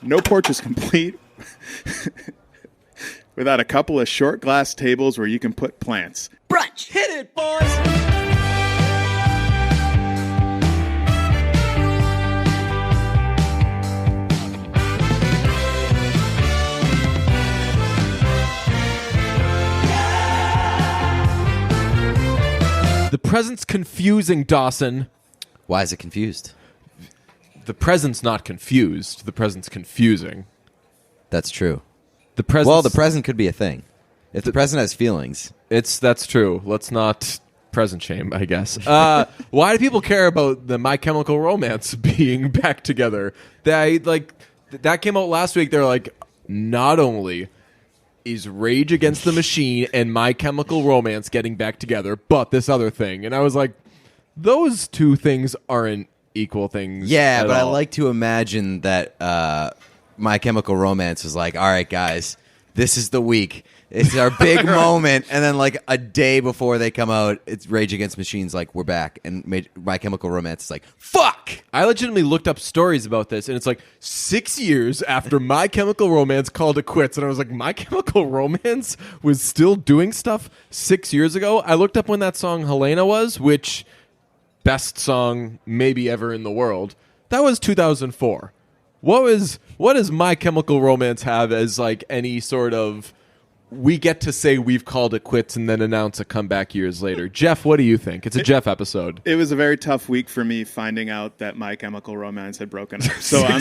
No porch is complete without a couple of short glass tables where you can put plants. Brunch. Hit it, boys. The present's confusing, Dawson. Why is it confused? The present's not confused. The present's confusing. That's true. The present. Well, the present could be a thing. If the present has feelings. That's true. Let's not present shame, I guess. Why do people care about the My Chemical Romance being back together? That came out last week. They're like, not only is Rage Against the Machine and My Chemical Romance getting back together, but this other thing. And I was like, those two things aren't equal things. Yeah, but all. I like to imagine that My Chemical Romance was like, all right, guys, this is the week. It's our big moment. And then like a day before they come out, it's Rage Against Machine's like, we're back. And My Chemical Romance is like, fuck! I legitimately looked up stories about this, and it's like 6 years after My Chemical Romance called it quits. And I was like, My Chemical Romance was still doing stuff 6 years ago? I looked up when that song Helena was, which best song maybe ever in the world. That was 2004. What does My Chemical Romance have as like any sort of we get to say we've called it quits and then announce a comeback years later? Jeff, what do you think? It's a Jeff episode. It was a very tough week for me finding out that My Chemical Romance had broken up. So it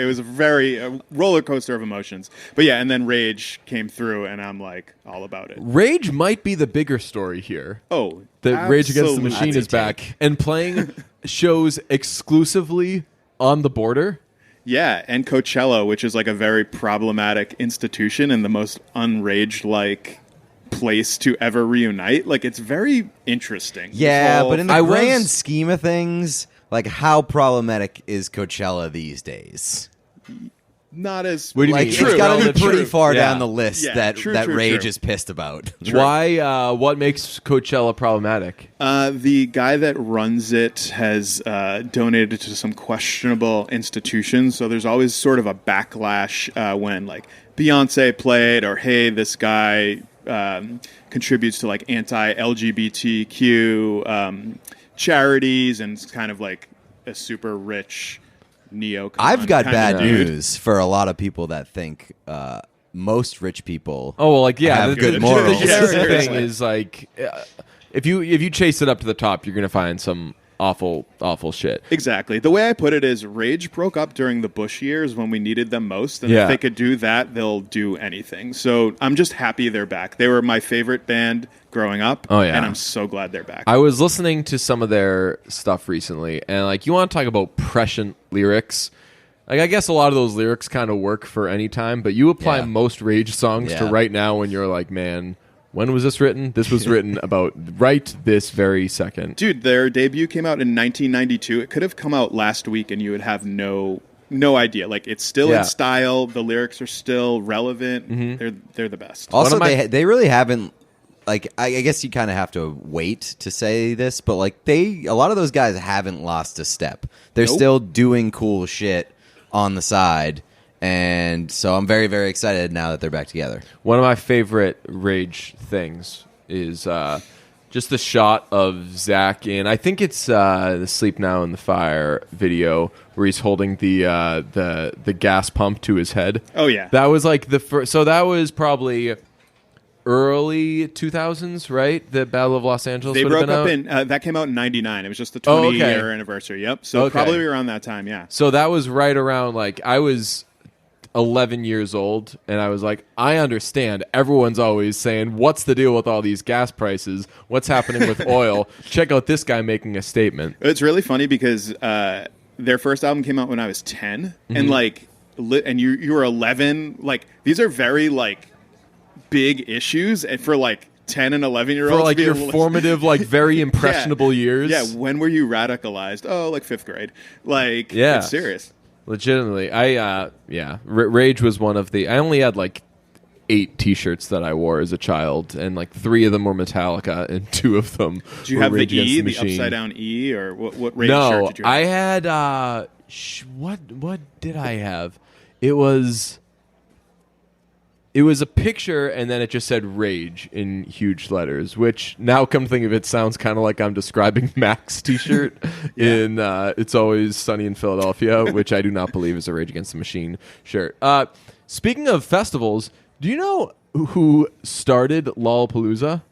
was a roller coaster of emotions. But yeah, and then Rage came through and I'm like all about it. Rage might be the bigger story here. Oh, that Rage Against the absolutely. Machine is back and playing shows exclusively on the border. Yeah, and Coachella, which is like a very problematic institution and the most unrage-like place to ever reunite. Like, it's very interesting. Yeah, but in the I grand was- scheme of things, like how problematic is Coachella these days? Not as... What do you Like mean? it's True, got to be relative, pretty true. far Yeah. down the list Yeah, that true, Rage true. is pissed about. Why? What makes Coachella problematic? The guy that runs it has donated to some questionable institutions, so there's always sort of a backlash when, like, Beyonce played, or, hey, this guy contributes to, like, anti-LGBTQ charities, and it's kind of like a super rich neocon. I've got kinda bad dude. news for a lot of people that think most rich people Oh, well, like, yeah, have good the morals. generic Yeah, thing seriously. is like, if you chase it up to the top, you're gonna find some awful shit. Exactly. The way I put it is Rage broke up during the Bush years when we needed them most. And Yeah. if they could do that, they'll do anything. So I'm just happy they're back. They were my favorite band growing up. Oh, yeah. And I'm so glad they're back. I was listening to some of their stuff recently, and like, you want to talk about prescient lyrics? Like, I guess a lot of those lyrics kind of work for any time, but you apply Yeah. most Rage songs to Yeah. right now when you're like, man, when was this written? This was written about right this very second. Dude, their debut came out in 1992. It could have come out last week and you would have no idea. Like, it's still Yeah. in style. The lyrics are still relevant. They're the best. Also, One of my- they really haven't. Like, I guess you kind of have to wait to say this, but like a lot of those guys haven't lost a step. They're Nope. still doing cool shit on the side, and so I'm very, very excited now that they're back together. One of my favorite Rage things is just the shot of Zach in, I think it's the Sleep Now in the Fire video, where he's holding the gas pump to his head. Oh, yeah. That was like the first. So that was probably early 2000s, right? The Battle of Los Angeles They would have broke been up out. in that came out in 99. It was just the Oh, 20 okay. year anniversary. Yep. So Okay. probably around that time, yeah. So that was right around, like, I was 11 years old, and I was like, I understand. Everyone's always saying, what's the deal with all these gas prices? What's happening with oil? Check out this guy making a statement. It's really funny because their first album came out when I was 10, Mm-hmm. and like, and you were 11. Like, these are very like big issues, and for like 10 and 11-year-olds, For, like, your formative, like, very impressionable years. Yeah, when were you radicalized? Oh, like 5th grade. Like, Yeah. it's serious. Legitimately. Rage was one of the... I only had, like, 8 T-shirts that I wore as a child, and like 3 of them were Metallica, and 2 of them. Do you were have the Rage Against E, the Machine. upside down E, or what Rage shirt No, did you have? I had what did I have? It was a picture, and then it just said Rage in huge letters, which now come to think of it sounds kind of like I'm describing Mac's T-shirt in It's Always Sunny in Philadelphia, which I do not believe is a Rage Against the Machine shirt. Speaking of festivals, do you know who started Lollapalooza?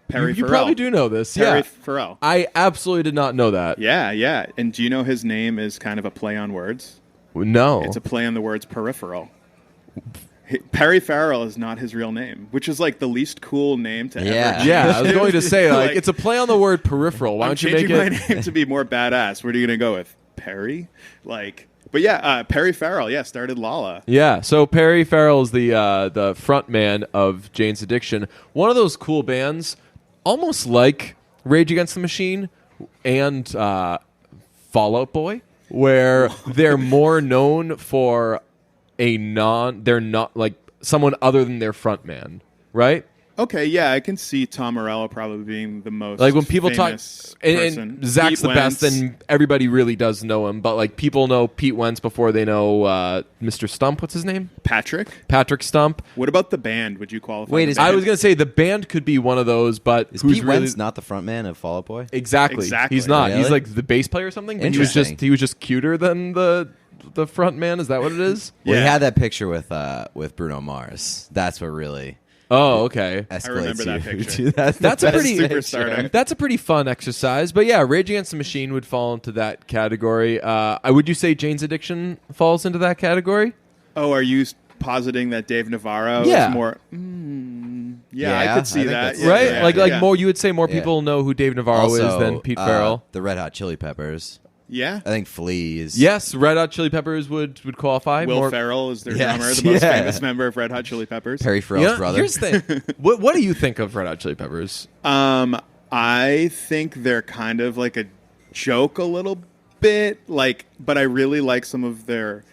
Perry You Farrell. probably do know this. Perry Yeah. Farrell. I absolutely did not know that. Yeah. And do you know his name is kind of a play on words? No. It's a play on the words peripheral. Perry Farrell is not his real name, which is like the least cool name to Yeah. ever. Yeah, I was going to say, like, Like, it's a play on the word peripheral. Why I'm don't you make changing my it? name to be more badass. What are you going to go with? Perry? But yeah, Perry Farrell, started Lala. Yeah, so Perry Farrell is the front man of Jane's Addiction. One of those cool bands, almost like Rage Against the Machine and Fall Out Boy, where they're more known for they're not like someone other than their front man, right? Okay, yeah, I can see Tom Morello probably being the most Like when people talk, famous and person. Zach's Pete the best, Wentz. and everybody really does know him. But like people know Pete Wentz before they know Mr. Stump. What's his name? Patrick Stump. What about the band? Would you qualify? Wait, the is- band? I was gonna say the band could be one of those, but Is who's Pete really Wentz not the front man of Fall Out Boy? exactly? Exactly. He's not. He's Really? like the bass player or something. But he was Interesting. just cuter than the front man. Is that what it is? Well, he Yeah. had that picture with Bruno Mars. That's what really Oh, okay. escalates remember that you picture. to that. That's a pretty superstardom. That's a pretty fun exercise. But yeah, Rage Against the Machine would fall into that category. Would you say Jane's Addiction falls into that category? Oh, are you positing that Dave Navarro Yeah. is more? Yeah, I Yeah, could see I think that. that's- Yeah, Right? yeah, like yeah. more. You would say more Yeah. people know who Dave Navarro is than Pete Farrell. The Red Hot Chili Peppers. Yeah. I think Flea is. Yes, Red Hot Chili Peppers would qualify. Will more, Ferrell is their Yes, drummer, the most yeah. famous member of Red Hot Chili Peppers. Perry Farrell's brother. Here's the thing. What do you think of Red Hot Chili Peppers? I think they're kind of like a joke a little bit, but I really like some of their.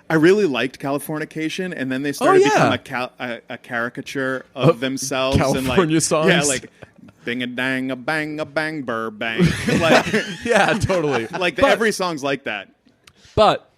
I really liked Californication, and then they started to yeah. become a caricature of themselves. California and like, songs? Yeah, like bing a dang a bang burr bang. like Yeah, totally. every song's like that. But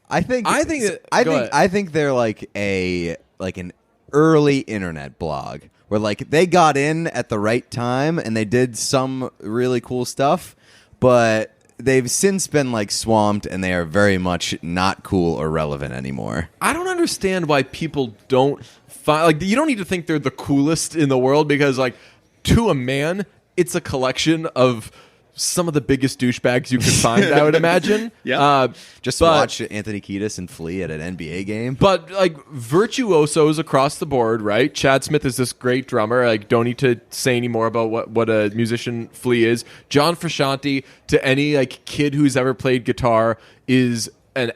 I think. I think that- I go think. ahead. I think they're like an early internet blog where like they got in at the right time and they did some really cool stuff, but they've since been like swamped and they are very much not cool or relevant anymore. I don't understand why people don't find like you don't need to think they're the coolest in the world because like to a man it's a collection of some of the biggest douchebags you could find, I would imagine. Yeah. Just but- watch Anthony Kiedis and Flea at an NBA game. But like virtuosos across the board, right? Chad Smith is this great drummer. Like, don't need to say any more about what a musician Flea is. John Frusciante, to any like kid who's ever played guitar, is an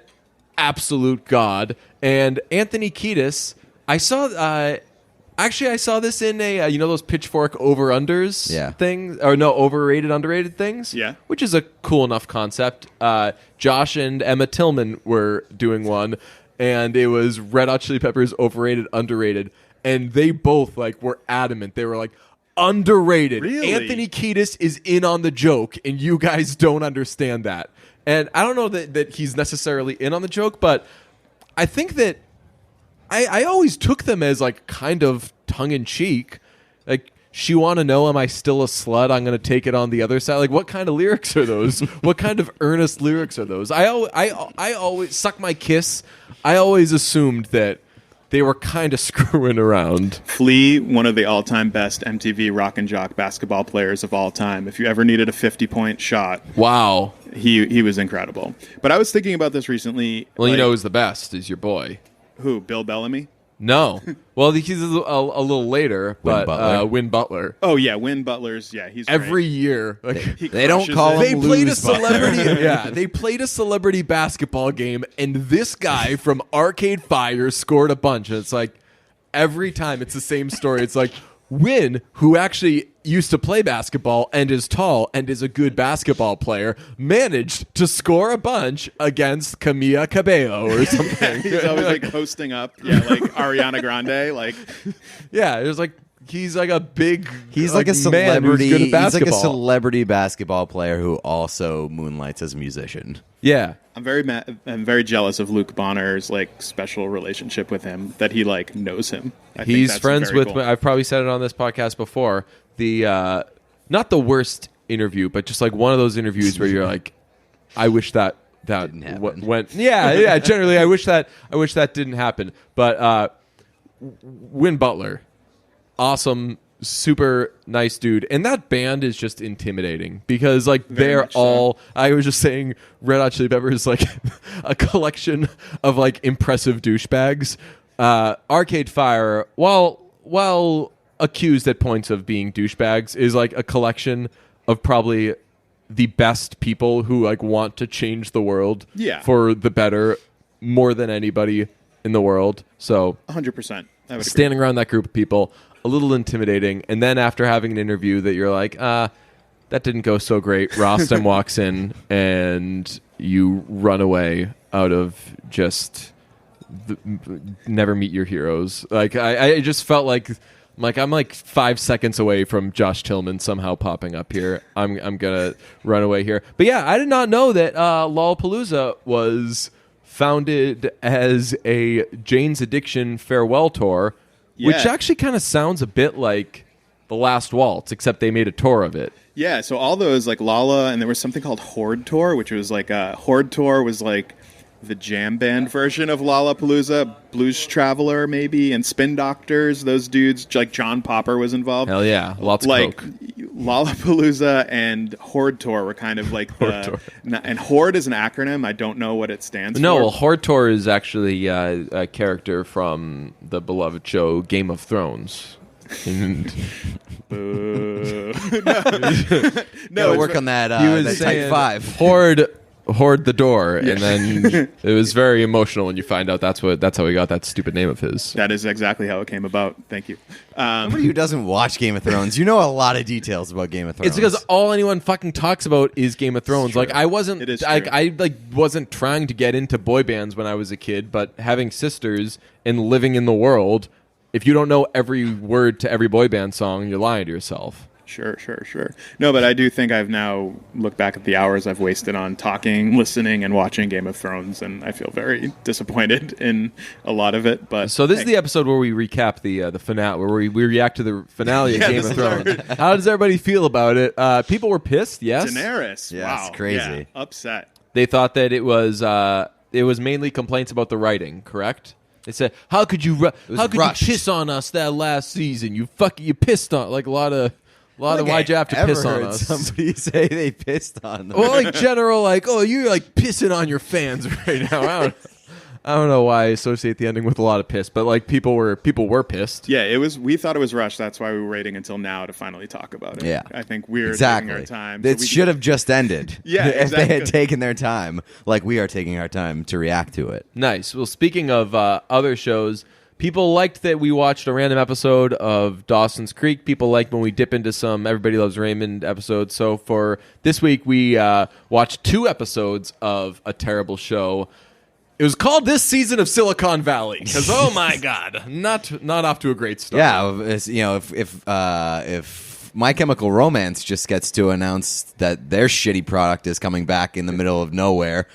absolute god. And Anthony Kiedis, I saw. Actually, I saw this in a those Pitchfork over-unders Yeah. things, or no, overrated, underrated things? Yeah. Which is a cool enough concept. Josh and Emma Tillman were doing one, and it was Red Hot Chili Peppers overrated, underrated. And they both like were adamant. They were like, underrated. Really? Anthony Kiedis is in on the joke, and you guys don't understand that. And I don't know that he's necessarily in on the joke, but I think that I always took them as like kind of tongue in cheek. Like, she want to know, am I still a slut? I'm going to take it on the other side. Like, what kind of lyrics are those? What kind of earnest lyrics are those? I always suck my kiss. I always assumed that they were kind of screwing around. Flea, one of the all-time best MTV Rock and Jock basketball players of all time. If you ever needed a 50-point shot, Wow. he was incredible. But I was thinking about this recently. Well, you like, know who's the best is your boy. who? Bill Bellamy? No. Well, he's a little later, but Butler. Win Butler. Oh yeah, Win Butler's. Yeah, he's Every great. year. Like, He They don't crushes call it. they him played a Lose Butler. celebrity. Yeah, they played a celebrity basketball game, and this guy from Arcade Fire scored a bunch. And it's like every time it's the same story. It's like Win, who actually used to play basketball and is tall and is a good basketball player, managed to score a bunch against Camila Cabello or something. He's always like posting up, like Ariana Grande, like it was like he's like a big He's like a man who's celebrity. good at He's like a basketball. celebrity basketball player who also moonlights as a musician. Yeah. I'm very jealous of Luke Bonner's like special relationship with him, that he like knows him. I think He's that's friends very with. cool. I've probably said it on this podcast before. The not the worst interview, but just like one of those interviews where you're like, I wish that Didn't happen. went. Yeah. Generally, I wish that didn't happen. But Win Butler, awesome, super nice dude, and that band is just intimidating because like Very they're much so. all. I was just saying, Red Hot Chili Peppers is like a collection of like impressive douchebags. Arcade Fire, while accused at points of being douchebags, is like a collection of probably the best people who like want to change the world for the better more than anybody in the world. So 100%. I would agree. standing around that group of people, a little intimidating. And then after having an interview that you're like, that didn't go so great. Rostam walks in and you run away out of just never meet your heroes. Like I just felt like I'm like 5 seconds away from Josh Tillman somehow popping up here. I'm gonna run away here. But yeah, I did not know that Lollapalooza was founded as a Jane's Addiction farewell tour, which Yeah. actually kind of sounds a bit like The Last Waltz, except they made a tour of it. Yeah, so all those like Lala, and there was something called Horde Tour, which was like Horde Tour was like the jam band version of Lollapalooza, Blues Traveler maybe, and Spin Doctors. Those dudes, like John Popper was involved. Hell yeah, lots of Like coke. Lollapalooza and Horde Tour were kind of like Horde Tour. and Horde is an acronym. I don't know what it stands No, for. well, Horde Tour is actually a character from the beloved show Game of Thrones. And Boo. Gotta no, work on that. he was That saying, Type 5. Horde the door, and then it was very emotional when you find out that's how he got that stupid name of his. that is exactly how it came about. Thank you. Somebody who doesn't watch Game of Thrones, you know a lot of details about Game of Thrones. It's because all anyone fucking talks about is Game of Thrones. true. Like I wasn't, It is I, true. I like wasn't trying to get into boy bands when I was a kid, but having sisters and living in the world, if you don't know every word to every boy band song, you're lying to yourself. Sure. No, but I do think I've now looked back at the hours I've wasted on talking, listening, and watching Game of Thrones, and I feel very disappointed in a lot of it. But So this is hey, the episode where we recap the finale, where we react to the finale of Yeah, Game this of is our- Thrones. How does everybody feel about it? People were pissed. Yes, Daenerys. Yeah, wow, it's crazy. yeah, upset. they thought that it was mainly complaints about the writing. Correct? They said, "How could you rushed. piss on us that last season? You pissed on like a lot of why'd you have to Ever piss on heard us?" Somebody say they pissed on them. Well, like general, like, oh, you're like pissing on your fans right now. I don't know why I associate the ending with a lot of piss, but like people were pissed. Yeah, it was. We thought it was rushed. That's why we were waiting until now to finally talk about it. Yeah. I think we're Exactly. taking our time. It should have just ended. Yeah, if they had exactly. taken their time, like we are taking our time to react to it. Nice. Well, speaking of other shows, people liked that we watched a random episode of Dawson's Creek. People liked when we dip into some Everybody Loves Raymond episodes. So for this week, we watched 2 episodes of a terrible show. It was called This Season of Silicon Valley because oh my god, not off to a great start. Yeah, if My Chemical Romance just gets to announce that their shitty product is coming back in the middle of nowhere,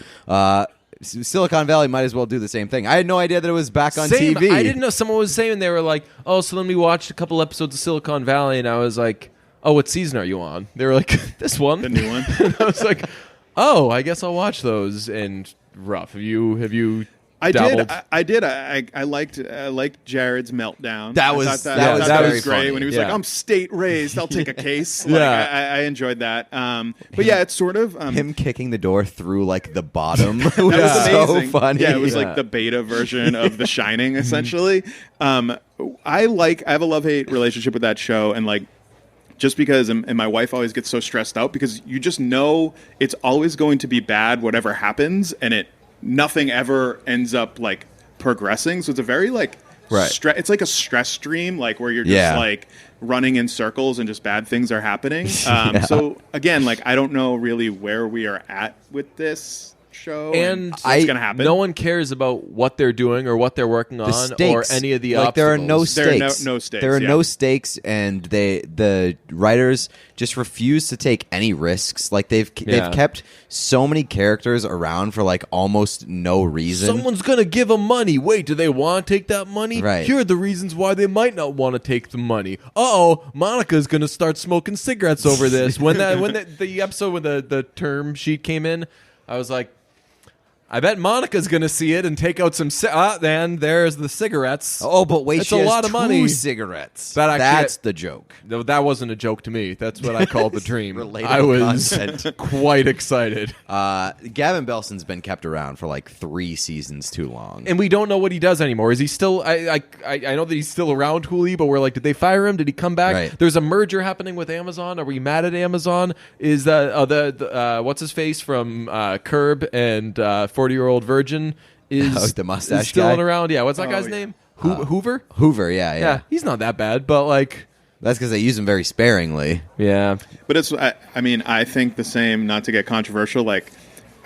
Silicon Valley might as well do the same thing. I had no idea that it was back on Same. TV. I didn't know. Someone was saying they were like, oh, so then we watched a couple episodes of Silicon Valley, and I was like, oh, what season are you on? They were like, this one, the new one. And I was like, oh, I guess I'll watch those. And rough. Have you? I dabbled? did. I did. I liked Jared's meltdown. That I was- thought that was that very was great funny. when he was Yeah. like, "I'm state raised. I'll take a case." Like, Yeah. I enjoyed that. But yeah, it's sort of Him kicking the door through like the bottom was That was so amazing. funny. Yeah, it was Yeah. like the beta version of The Shining, essentially. I have a love-hate relationship with that show, and like just because, and my wife always gets so stressed out because you just know it's always going to be bad, whatever happens, and nothing ever ends up like progressing. So it's a very like Right. It's like a stress dream, like where you're just Yeah. like running in circles and just bad things are happening. So again, like I don't know really where we are at with this show And what's going to happen. No one cares about what they're doing or what they're working on Stakes. or any of the like obstacles. there are no There are stakes. no stakes, There are yeah. no stakes, and the writers just refuse to take any risks. Like they've kept so many characters around for like almost no reason. Someone's gonna give them money. Wait, do they want to take that money? Right. Here are the reasons why they might not want to take the money. Monica's gonna start smoking cigarettes over this. When the episode when the term sheet came in, I was like, I bet Monica's gonna see it and take out some. Then there's the cigarettes. Oh, but wait, That's she a has lot of 2 money. cigarettes. That's the joke. No, that wasn't a joke to me. That's what I called the dream. Relatable I was content. quite excited. Gavin Belson's been kept around for like 3 seasons too long. And we don't know what he does anymore. Is he still? I know that he's still around Hulu, but we're like, did they fire him? Did he come back? Right. There's a merger happening with Amazon. Are we mad at Amazon? Is that the what's his face from Curb and 40-Year-Old Virgin is the mustache is still guy? around? Yeah, what's that Oh, guy's yeah. name? Hoover. Hoover, yeah. Yeah, he's not that bad, but like, That's because they use him very sparingly. yeah. But I mean, I think the same, not to get controversial, like,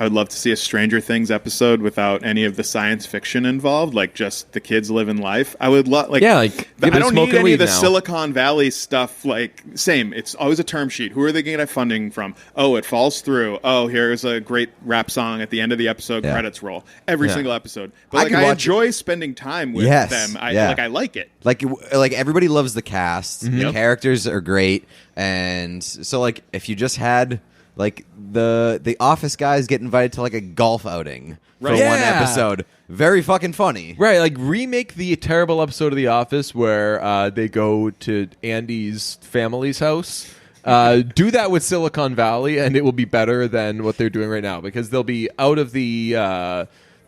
I would love to see a Stranger Things episode without any of the science fiction involved, like just the kids living life. I would love, like, Yeah, like, give I it don't smoke need and any of weed the now. Silicon Valley stuff. Like, same. It's always a term sheet. Who are they going to get funding from? Oh, it falls through. Oh, here's a great rap song at the end of the episode. Yeah. Credits roll every Yeah. single episode. I But like, could I watch enjoy spending time with Yes, them. I yeah. like it. Like everybody loves the cast. The Yep. characters are great, and so like if you just had like the Office guys get invited to like a golf outing for Right. one Yeah. episode, very fucking funny. Right, like remake the terrible episode of The Office where they go to Andy's family's house. Do that with Silicon Valley, and it will be better than what they're doing right now because they'll be out of the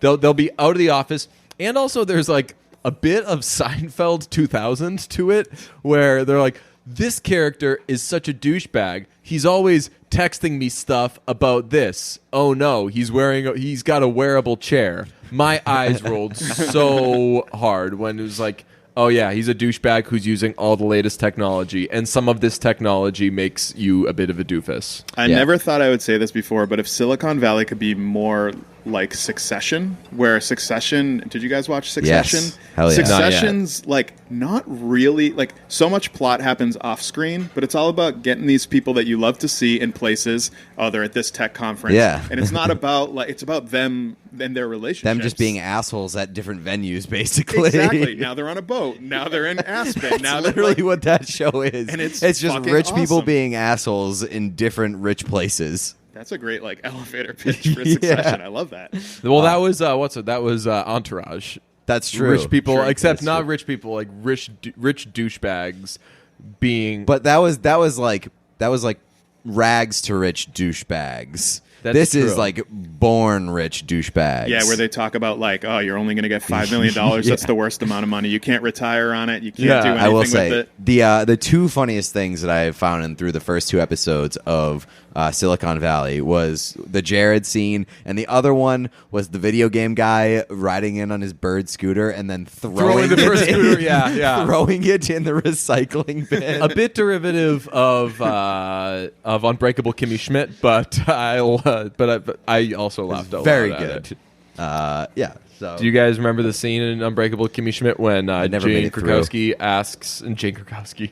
they'll be out of the office, and also there's like a bit of Seinfeld 2000 to it where they're like, this character is such a douchebag. He's always texting me stuff about this. Oh no, he's got a wearable chair. My eyes rolled so hard when it was like, oh yeah, he's a douchebag who's using all the latest technology, and some of this technology makes you a bit of a doofus. I Yeah. never thought I would say this before, but if Silicon Valley could be more like Succession, where Succession, did you guys watch Succession? Yes. Hell yeah. Succession's like not really, like so much plot happens off screen, but it's all about getting these people that you love to see in places. Oh, they're at this tech conference. Yeah. And it's not about like, it's about them and their relationships. Them just being assholes at different venues, basically. Exactly. Now they're on a boat. Now they're in Aspen. Now they're Literally like, what that show is. And it's just fucking rich people awesome. being assholes in different rich places. that's a great like elevator pitch for Succession. I love that. Well, that was that was Entourage. That's true. Rich people, True. except That's not true. rich people, like rich douchebags being. But that was like rags to rich douchebags. That's This is true. like born rich douchebags. Yeah, where they talk about like, oh, you're only going to get $5 million. That's the worst amount of money. You can't retire on it. You can't Yeah, do anything I will with say it. the 2 funniest things that I have found in through the first 2 episodes of Silicon Valley was the Jared scene, and the other one was the video game guy riding in on his bird scooter and then throwing the it bird in- scooter, yeah. throwing it in the recycling bin. a bit derivative of Unbreakable Kimmy Schmidt, but I also laughed out Very loud at good. it. Yeah. So Do you guys remember the scene in Unbreakable Kimmy Schmidt when never Jane made it through. Krakowski asks, and Jane Krakowski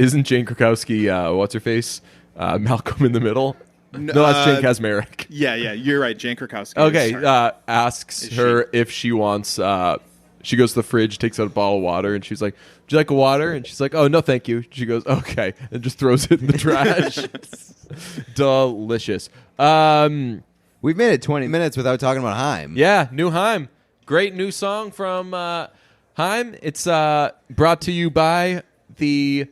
isn't Jane Krakowski what's her face Malcolm in the Middle? No, that's Jane Kasmerick. Yeah, you're right. Jane Krakowski. Okay, Sorry. asks Is her if she wants. She goes to the fridge, takes out a bottle of water, and she's like, "Would you like a water?" And she's like, "Oh no, thank you." She goes, "Okay," and just throws it in the trash. Delicious. we've made it 20 minutes without talking about Haim. Yeah, new Haim. Great new song from Haim. It's brought to you by the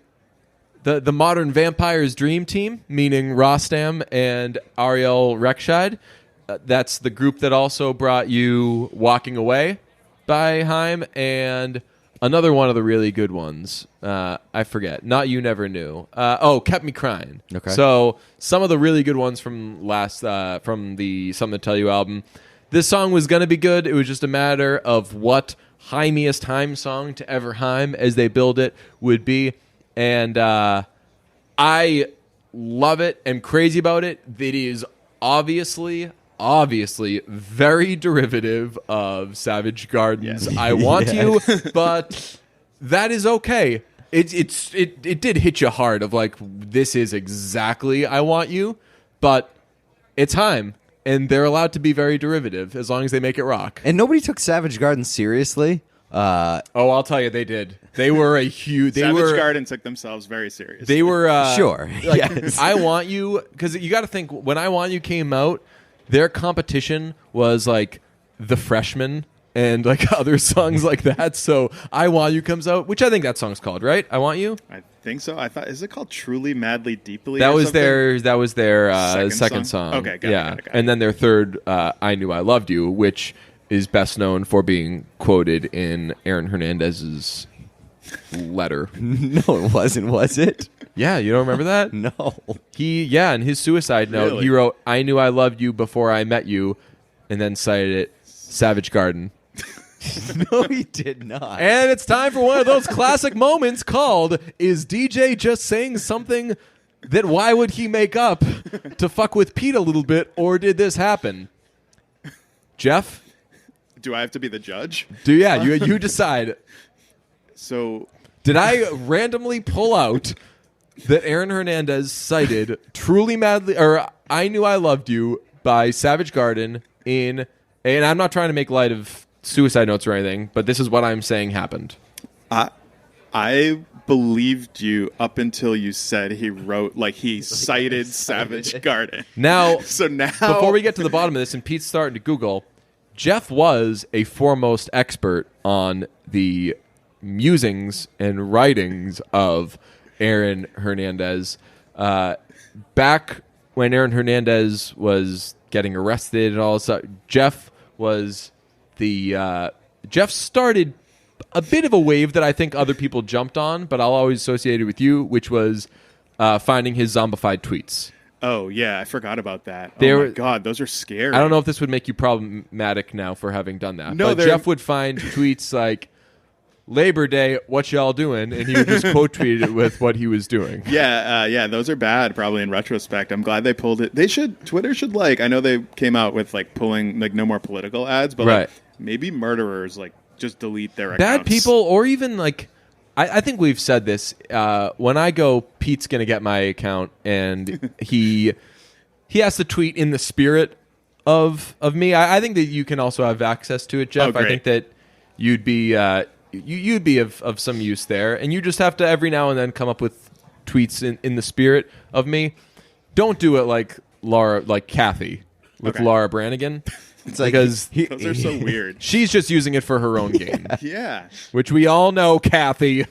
Modern Vampires Dream Team, meaning Rostam and Ariel Rekshide. That's the group that also brought you Walking Away by Haim, and another one of the really good ones. I forget. Not You Never Knew. Kept Me Crying. Okay. So some of the really good ones from from the Something to Tell You album. This song was going to be good. It was just a matter of what Heimiest Heim song to ever Heim, as they build it, would be. And I love it. I'm crazy about it. It is obviously very derivative of Savage Garden's Yes. I Want You, but that is okay. It did hit you hard of like, this is exactly I Want You, but it's Heim, and they're allowed to be very derivative as long as they make it rock. And nobody took Savage Garden seriously. Oh, I'll tell you, they did. They were a huge. Savage Garden took themselves very seriously. They were Sure. Like, Yes. I Want You, because you got to think when I Want You came out, their competition was like The Freshman and like other songs like that. So I Want You comes out, which I think that song's called, right? I Want You. I think so. I thought, is it called Truly Madly Deeply? That or was something? their second Second song. song? Okay, got it, yeah, got it. And then their third, I Knew I Loved You, which is best known for being quoted in Aaron Hernandez's letter. No, it wasn't, was it? Yeah, you don't remember that? No. In his suicide note, Really? he wrote, I knew I loved you before I met you, and then cited it, Savage Garden. No, he did not. And it's time for one of those classic moments called, is DJ just saying something that why would he make up to fuck with Pete a little bit, or did this happen? Jeff? Do I have to be the judge? You decide. So Did I randomly pull out that Aaron Hernandez cited Truly Madly, or I Knew I Loved You by Savage Garden and I'm not trying to make light of suicide notes or anything, but this is what I'm saying happened. I believed you up until you said he cited Savage Garden. Now, So now, before we get to the bottom of this, and Pete's starting to Google, Jeff was a foremost expert on the musings and writings of Aaron Hernandez. Back when Aaron Hernandez was getting arrested and all that, Jeff started a bit of a wave that I think other people jumped on, but I'll always associate it with you, which was finding his zombified tweets. oh yeah, I forgot about that. There- Oh my god, those are scary. I don't know if this would make you problematic now for having done that. No, but they're- Jeff would find tweets like, Labor Day, what y'all doing? And he would just quote tweet it with what he was doing. Yeah, those are bad. Probably in retrospect, I'm glad they pulled it. Twitter should I know they came out with pulling no more political ads, but Right. maybe murderers just delete their Bad accounts. people, or even I think we've said this. When I go, Pete's going to get my account, and he has to tweet in the spirit of me. I think that you can also have access to it, Jeff. Oh, I great. think that you'd be you'd be of some use there, and you just have to every now and then come up with tweets in the spirit of me. Don't do it like Kathy with Okay. Laura Branigan. It's like because Those are so weird. she's just using it for her own gain, Yeah. which we all know, Kathy.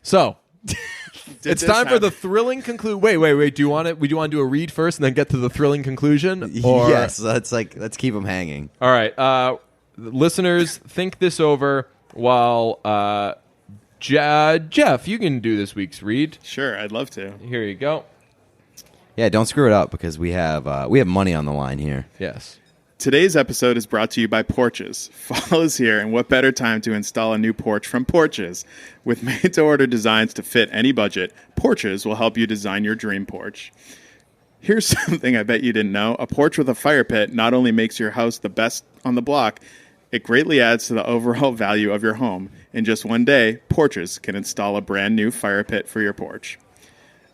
So Did it's this time for the happen? thrilling conclusion. Wait. Do you want it? We do want to do a read first and then get to the thrilling conclusion? Or yes, let's keep them hanging. all right, listeners, think this over while Jeff, you can do this week's read. Sure, I'd love to. Here you go. Yeah, don't screw it up because we have money on the line here. Yes. Today's episode is brought to you by Porches. Fall is here, and what better time to install a new porch from Porches? With made-to-order designs to fit any budget, Porches will help you design your dream porch. Here's something I bet you didn't know. A porch with a fire pit not only makes your house the best on the block, it greatly adds to the overall value of your home. In just one day, Porches can install a brand new fire pit for your porch.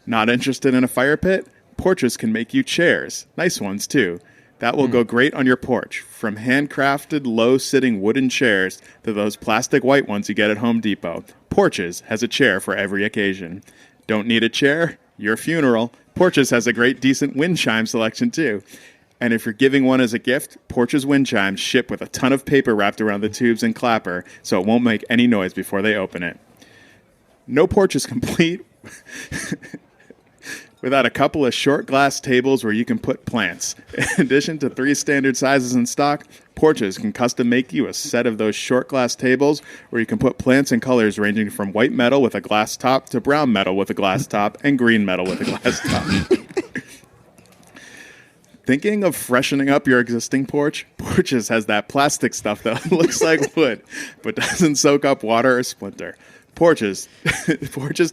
Not interested in a fire pit? Porches can make you chairs. Nice ones, too. That will go great on your porch. From handcrafted, low-sitting wooden chairs to those plastic white ones you get at Home Depot, Porches has a chair for every occasion. Don't need a chair? Your funeral. Porches has a great, decent wind chime selection, too. And if you're giving one as a gift, Porches wind chimes ship with a ton of paper wrapped around the tubes and clapper, so it won't make any noise before they open it. No porch is complete without a couple of short glass tables where you can put plants. In addition to 3 standard sizes in stock, Porches can custom make you a set of those short glass tables where you can put plants in colors ranging from white metal with a glass top to brown metal with a glass top and green metal with a glass top. Thinking of freshening up your existing porch? Porches has that plastic stuff that looks like wood, but doesn't soak up water or splinter. Porches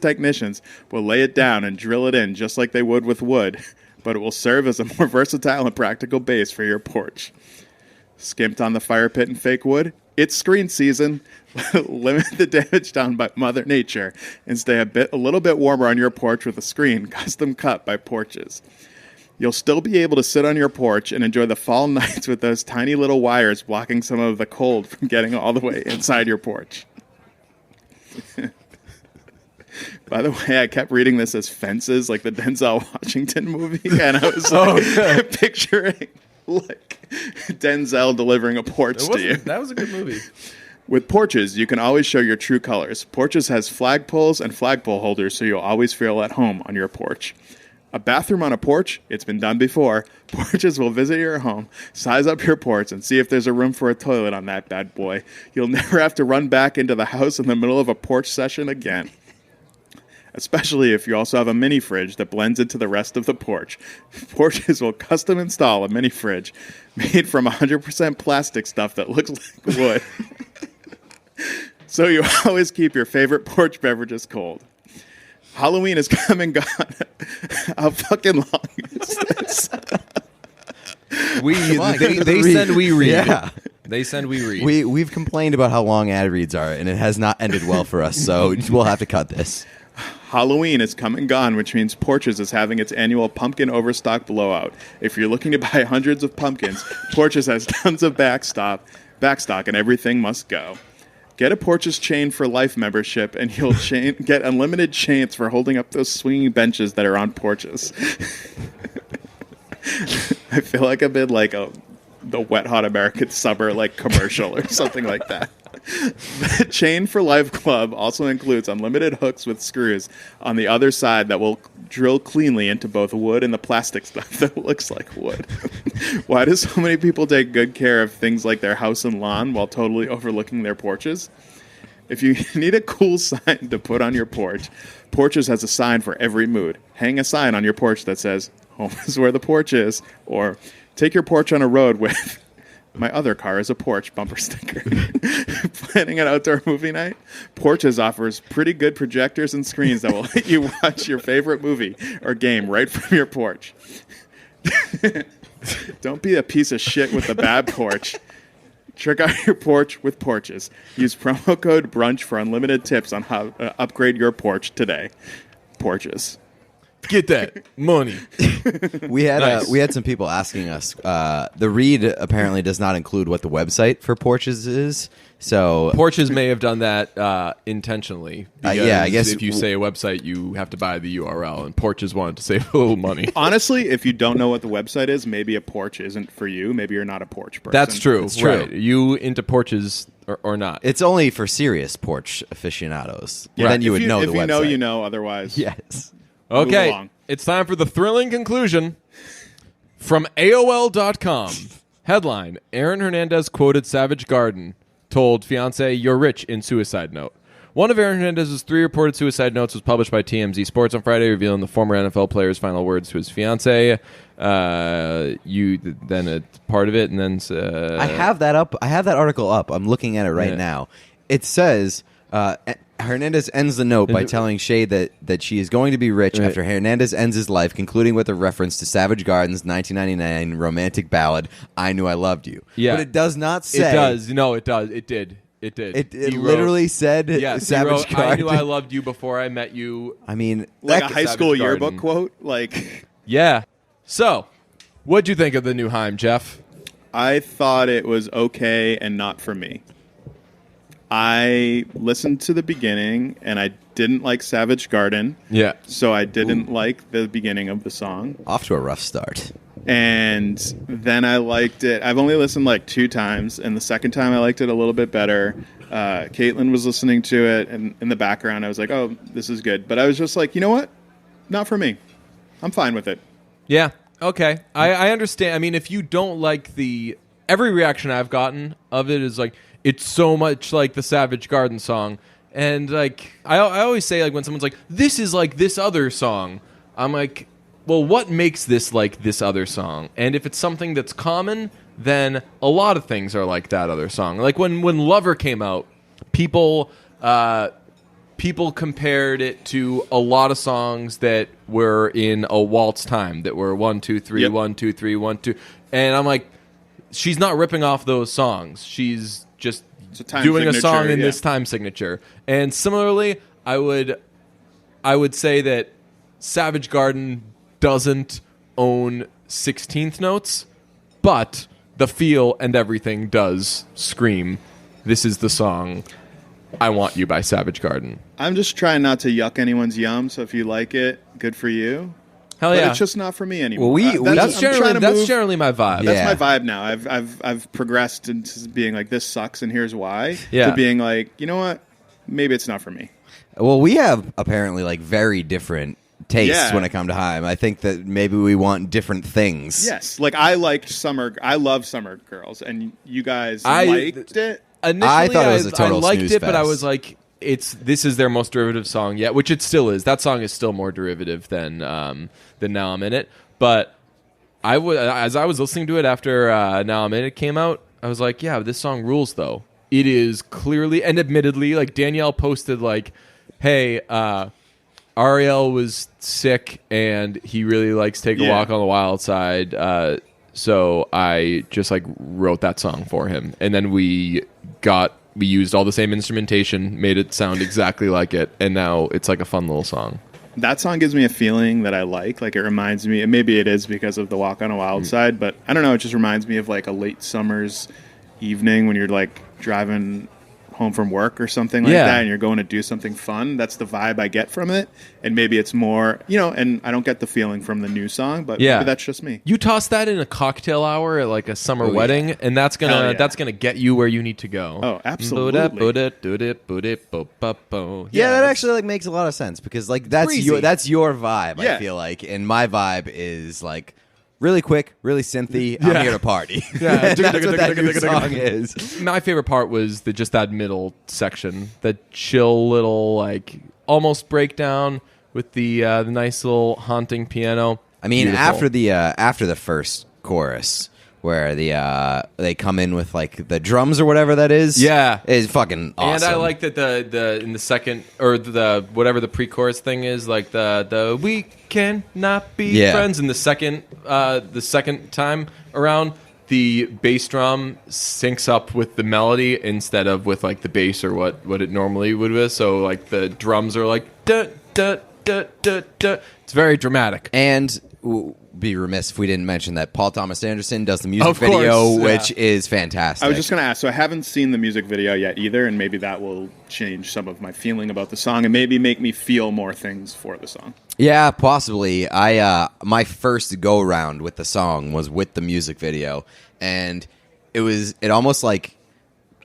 technicians will lay it down and drill it in just like they would with wood, but it will serve as a more versatile and practical base for your porch. Skimped on the fire pit and fake wood? It's screen season. Limit the damage done by Mother Nature and stay a little bit warmer on your porch with a screen custom cut by Porches. You'll still be able to sit on your porch and enjoy the fall nights with those tiny little wires blocking some of the cold from getting all the way inside your porch. By the way, I kept reading this as Fences, like the Denzel Washington movie, and I was picturing like Denzel delivering a porch to you. That was a good movie. With Porches, you can always show your true colors. Porches has flagpoles and flagpole holders, so you'll always feel at home on your porch. A bathroom on a porch? It's been done before. Porches will visit your home, size up your porch, and see if there's a room for a toilet on that bad boy. You'll never have to run back into the house in the middle of a porch session again. Especially if you also have a mini fridge that blends into the rest of the porch. Porches will custom install a mini fridge made from 100% plastic stuff that looks like wood. So you always keep your favorite porch beverages cold. Halloween is come and gone. How fucking long is this? They send, we read. Yeah. They send, we read. We've complained about how long ad reads are, and it has not ended well for us, so we'll have to cut this. Halloween is come and gone, which means Porches is having its annual pumpkin overstock blowout. If you're looking to buy hundreds of pumpkins, Porches has tons of backstock, and everything must go. Get a Porches Chain for Life membership, and you'll get unlimited chains for holding up those swinging benches that are on porches. I feel like I'm in like the Wet Hot American Summer like commercial or something like that. The Chain for Life Club also includes unlimited hooks with screws on the other side that will drill cleanly into both wood and the plastic stuff that looks like wood. Why do so many people take good care of things like their house and lawn while totally overlooking their porches? If you need a cool sign to put on your porch, Porches has a sign for every mood. Hang a sign on your porch that says, "Home is where the porch is," or take your porch on a road with "My other car is a porch" bumper sticker. Planning an outdoor movie night? Porches offers pretty good projectors and screens that will let you watch your favorite movie or game right from your porch. Don't be a piece of shit with the bad porch. Trick out your porch with Porches. Use promo code BRUNCH for unlimited tips on how to upgrade your porch today. Porches. Get that money. We had Nice. we had some people asking us. The read apparently does not include what the website for Porches is. So Porches may have done that intentionally. Because yeah, I guess if you say a website, you have to buy the URL, and Porches wanted to save a little money. Honestly, if you don't know what the website is, maybe a porch isn't for you. Maybe you're not a porch person. That's true. It's true. Right. You into porches or not? it's only for serious porch aficionados. Yeah, Then you if would know if the you website. know, you know. Otherwise, Yes. Move Okay, along. it's time for the thrilling conclusion from AOL.com. Headline: Aaron Hernandez quoted Savage Garden, told fiance, "You're rich" in suicide note. One of Aaron Hernandez's 3 reported suicide notes was published by TMZ Sports on Friday, revealing the former NFL player's final words to his fiance. Then a part of it, and then I have that up. I have that article up. I'm looking at it right Yeah. now. It says Hernandez ends the note by it- telling Shay that she is going to be rich Right. after Hernandez ends his life, concluding with a reference to Savage Garden's 1999 romantic ballad, "I Knew I Loved You." Yeah. But it does not say. It does. No, it does. It did. It did. It He wrote- literally said Yes, he Savage wrote, Garden. "I knew I loved you before I met you." I mean, like that- a high school Savage yearbook Garden. quote. Like, Yeah. So, what'd you think of the new Heim, Jeff? I thought it was okay and not for me. I listened to the beginning and I didn't like Savage Garden, Yeah. so I didn't like the beginning of the song. off to a rough start. And then I liked it. I've only listened like 2 times, and the second time I liked it a little bit better. Caitlin was listening to it, and in the background I was like, "Oh, this is good." But I was just like, you know what? Not for me. I'm fine with it. Yeah. Okay. I understand. I mean, if you don't like every reaction I've gotten of it is like, it's so much like the Savage Garden song. And like, I always say, like, when someone's like, "This is like this other song," I'm like, what makes this like this other song? And if it's something that's common, then a lot of things are like that other song. Like when Lover came out, people compared it to a lot of songs that were in a waltz time, that were 1 2 3 Yep. 1 2 3 1 2, and I'm like, she's not ripping off those songs. She's just It's a time doing a song signature, in yeah. this time signature. And similarly, I would say that Savage Garden doesn't own 16th notes, but the feel and everything does scream, this is the song I Want You by Savage Garden. I'm just trying not to yuck anyone's yum, so if you like it, good for you. Hell But yeah. it's just not for me anymore. Well, that's I'm trying to move- generally my vibe. Yeah. That's my vibe now. I've progressed into being like, this sucks and here's why. Yeah. To being like, you know what? Maybe it's not for me. Well, we have apparently like very different tastes Yeah. when it comes to Haim. I think that maybe we want different things. Yes. Like I liked Summer. I love Summer Girls, and you guys I- liked it. Initially, I thought it was a total I liked snooze it, but I fest. was like, this is their most derivative song yet, which it still is. That song is still more derivative than Now I'm In It. But as I was listening to it after Now I'm In It came out, I was like, yeah, this song rules though. It is clearly, and admittedly, like Danielle posted like, hey, Ariel was sick and he really likes Take a Yeah. Walk on the Wild Side. So I just like wrote that song for him. And then we used all the same instrumentation, made it sound exactly like it. And now it's like a fun little song. That song gives me a feeling that I like. Like it reminds me, and maybe it is because of the Walk on a Wild Side, but I don't know. It just reminds me of like a late summer's evening when you're like driving home from work or something like Yeah. that, and you're going to do something fun. That's the vibe I get from it. And maybe it's more, and I don't get the feeling from the new song, but Yeah. maybe that's just me. You toss that in a cocktail hour at like a summer Oh, yeah. wedding, and that's Hell gonna yeah. get you where you need to go. Oh, absolutely. Yeah, that that's- actually like makes a lot of sense because like that's breezy. your vibe. I Yeah. feel like, and my vibe is like really quick, really synthy. Yeah. I'm here to party. Yeah. That's what that new song is. My favorite part was just that middle section, the chill little like almost breakdown with the nice little haunting piano. I mean, Beautiful. after the first chorus, where they come in with like the drums or whatever that is, Yeah. is fucking awesome. And I like that the in the second or the whatever the pre-chorus thing is, like the we can not be Yeah. friends. In the second time around, the bass drum syncs up with the melody instead of with like the bass or what it normally would be. So like the drums are like da da da da da. It's very dramatic. And be remiss if we didn't mention that Paul Thomas Anderson does the music Of course, video, yeah. which is fantastic. I was just going to ask, so I haven't seen the music video yet either, and maybe that will change some of my feeling about the song and maybe make me feel more things for the song. Yeah, possibly. My first go round with the song was with the music video, and it almost like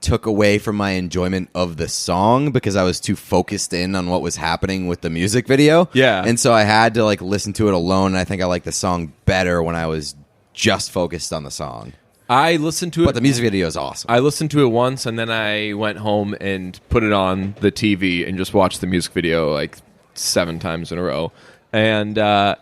took away from my enjoyment of the song because I was too focused in on what was happening with the music video. Yeah. And so I had to like listen to it alone, and I think I like the song better when I was just focused on the song. I listened to it. But the music video is awesome. I listened to it once, and then I went home and put it on the TV and just watched the music video like 7 times in a row. And that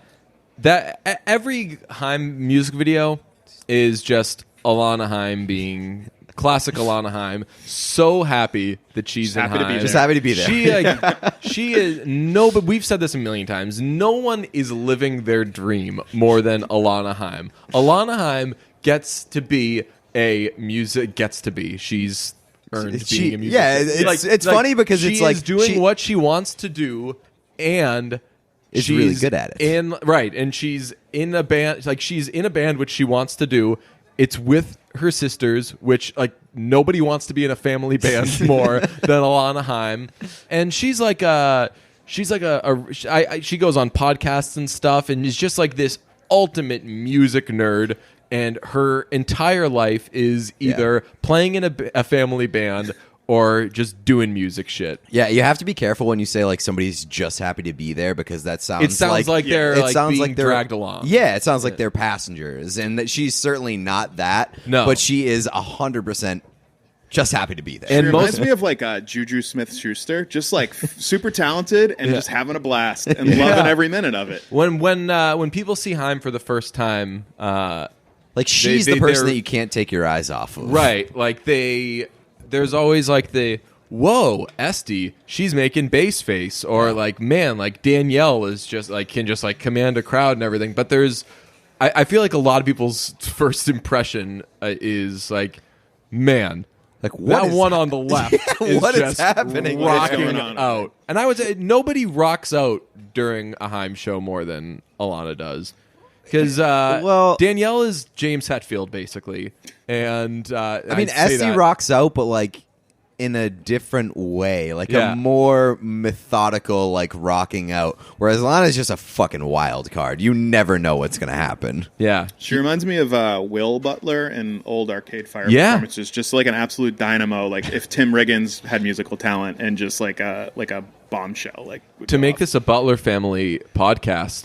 every Haim music video is just Alana Haim being classic Alana Haim. So happy that she's Just in happy to be Haim. there. Just happy to be there. She is no, but we've said this a million times. No one is living their dream more than Alana Haim. Alana Haim gets to be she's earned being a music. yeah, it's funny because she it's like is doing she- what she wants to do, and Is she's really good at it. and she's in a band. Like she's in a band which she wants to do. It's with her sisters, which like nobody wants to be in a family band more than Alana Haim, and she goes on podcasts and stuff, and is just like this ultimate music nerd. And her entire life is either playing in a family band or just doing music shit. Yeah, you have to be careful when you say like somebody's just happy to be there because that sounds It sounds like they're it like sounds being like they're dragged along. Yeah, it sounds like they're passengers, and that she's certainly not that. No. but she is 100% Just happy to be there. And It reminds most- me of like Juju Smith-Schuster, just like super talented and just having a blast and loving every minute of it. When people see Haim for the first time, like she's they- the person they're- that you can't take your eyes off of. right? Like there's always like the whoa, Esty, she's making bass face, or like man, like Danielle is just like can just like command a crowd and everything. But I feel like a lot of people's first impression is like, man. Like what That is one on the left is what is just happening? What is rocking going on? out. And I would say nobody rocks out during a Haim show more than Alana does. Because Well- Danielle is James Hetfield, basically. And I mean, I'd say Esty that- rocks out, but like in a different way, like Yeah. a more methodical, like rocking out. Whereas Lana's just a fucking wild card. You never know what's gonna happen. Yeah. She reminds me of Will Butler in old Arcade Fire Yeah. performances, just like an absolute dynamo. Like if Tim Riggins had musical talent and just like a bombshell. Like would To go make off. this a Butler family podcast,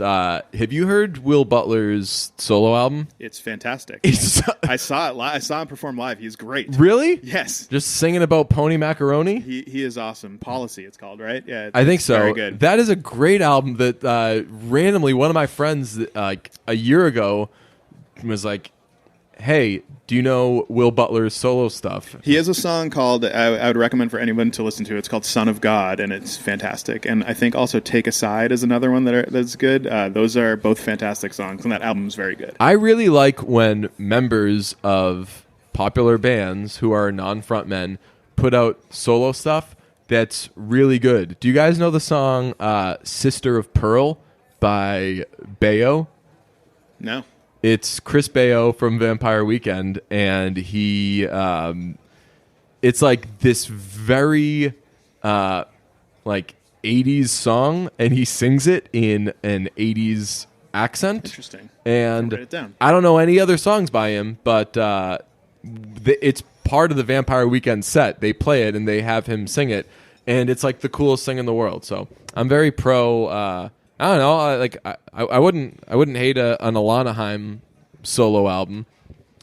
have you heard Will Butler's solo album? It's fantastic. It's I saw it. I saw him perform live. He's great. really Yes, just singing about pony macaroni. he is awesome. Policy, it's called, right? Yeah, I think it's so. Very good. That is a great album that randomly one of my friends like a year ago was like, "Hey, do you know Will Butler's solo stuff?" He has a song called, I would recommend for anyone to listen to. It's called Son of God, and it's fantastic. And I think also Take a Side is another one that's good. Those are both fantastic songs, and that album is very good. I really like when members of popular bands who are non-frontmen put out solo stuff that's really good. Do you guys know the song Sister of Pearl by Bayo? No. It's Chris Bayo from Vampire Weekend, and he, it's like this very, like 80s song, and he sings it in an 80s accent. Interesting. And Write it down. I don't know any other songs by him, but it's part of the Vampire Weekend set. They play it and they have him sing it, and it's like the coolest thing in the world. So I'm very pro. I don't know. I wouldn't hate an Alana Haim solo album.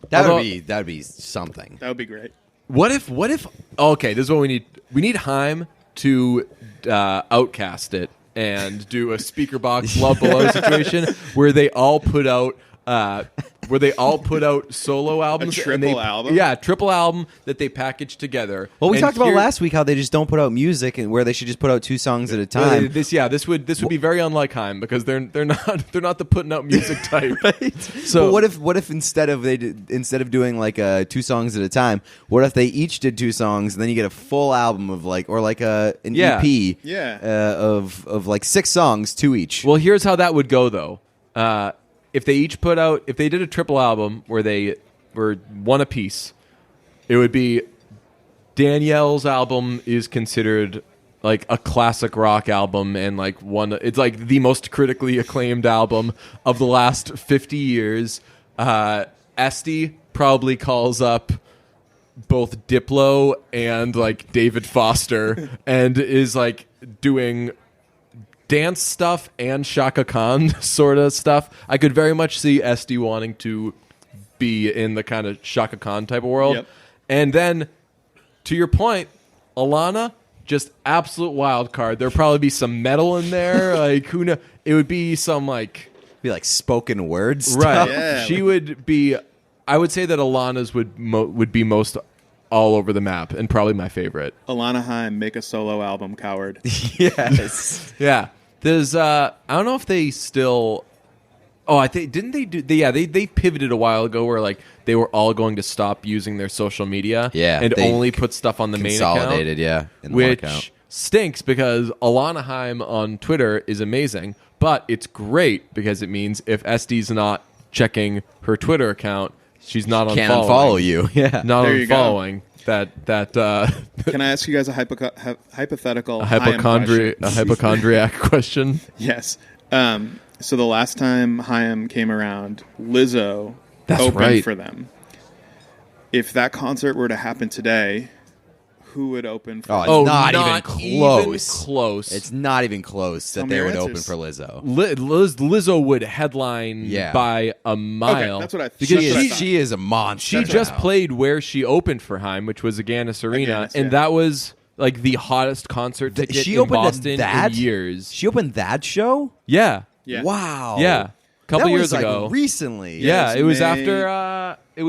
That Although- would be something. That would be great. What if? Okay, this is what we need. We need Haim to outcast it and do a speaker box Love Below situation where they all put out. Solo albums. A and they- triple album? Yeah, triple album that they package together. Well, we And talked about here- last week how they just don't put out music and where they should just put out 2 songs at a time. This would be very unlike Haim because they're not the putting out music type. So what if instead of doing like 2 songs at a time, what if they each did 2 songs and then you get a full album of like or like an Yeah. EP Yeah. of like 6 songs, 2 each. Well, here's how that would go though. If they did a triple album where they were one apiece, it would be Danielle's album is considered like a classic rock album and like it's like the most critically acclaimed album of the last 50 years. Esty probably calls up both Diplo and like David Foster and is like doing dance stuff and Shaka Khan sort of stuff. I could very much see Esty wanting to be in the kind of Shaka Khan type of world. Yep. And then, to your point, Alana, just absolute wild card. There'd probably be some metal in there. Like, who knows? It would be some like... be like spoken words. Right. Yeah. She would be... I would say that Alana's would be most all over the map and probably my favorite. Alana Haim, make a solo album, coward. Yes. Yeah. There's I don't know if they still I think didn't they do they pivoted a while ago where like they were all going to stop using their social media Yeah, and they only put stuff on the main account. Consolidated, yeah. In the one Which account. stinks because Alana Haim on Twitter is amazing, but it's great because it means if Esty's not checking her Twitter account, she's not Can't unfollowing. unfollow you. Yeah. Not There you go. unfollowing that Can I ask you guys a hypothetical a Haim question? hypochondriac question. Yes. So the last time Haim came around, Lizzo That's opened right. for them. If that concert were to happen today, who would open for. Oh, not even not close. close. It's not even close that Tell me they your would open answers. for Lizzo. Lizzo would headline Yeah. by a mile. Okay, that's what I because that's what I thought. She is a monster. she just now. played where she opened for Haim, which was Agganis Arena, Agganis, and yeah. that was like the hottest concert ticket She in opened Boston that in years. She opened that show. Yeah, Yeah. Wow. yeah, a couple that years was, like, ago. recently. Yeah, Yes, it was May- after. It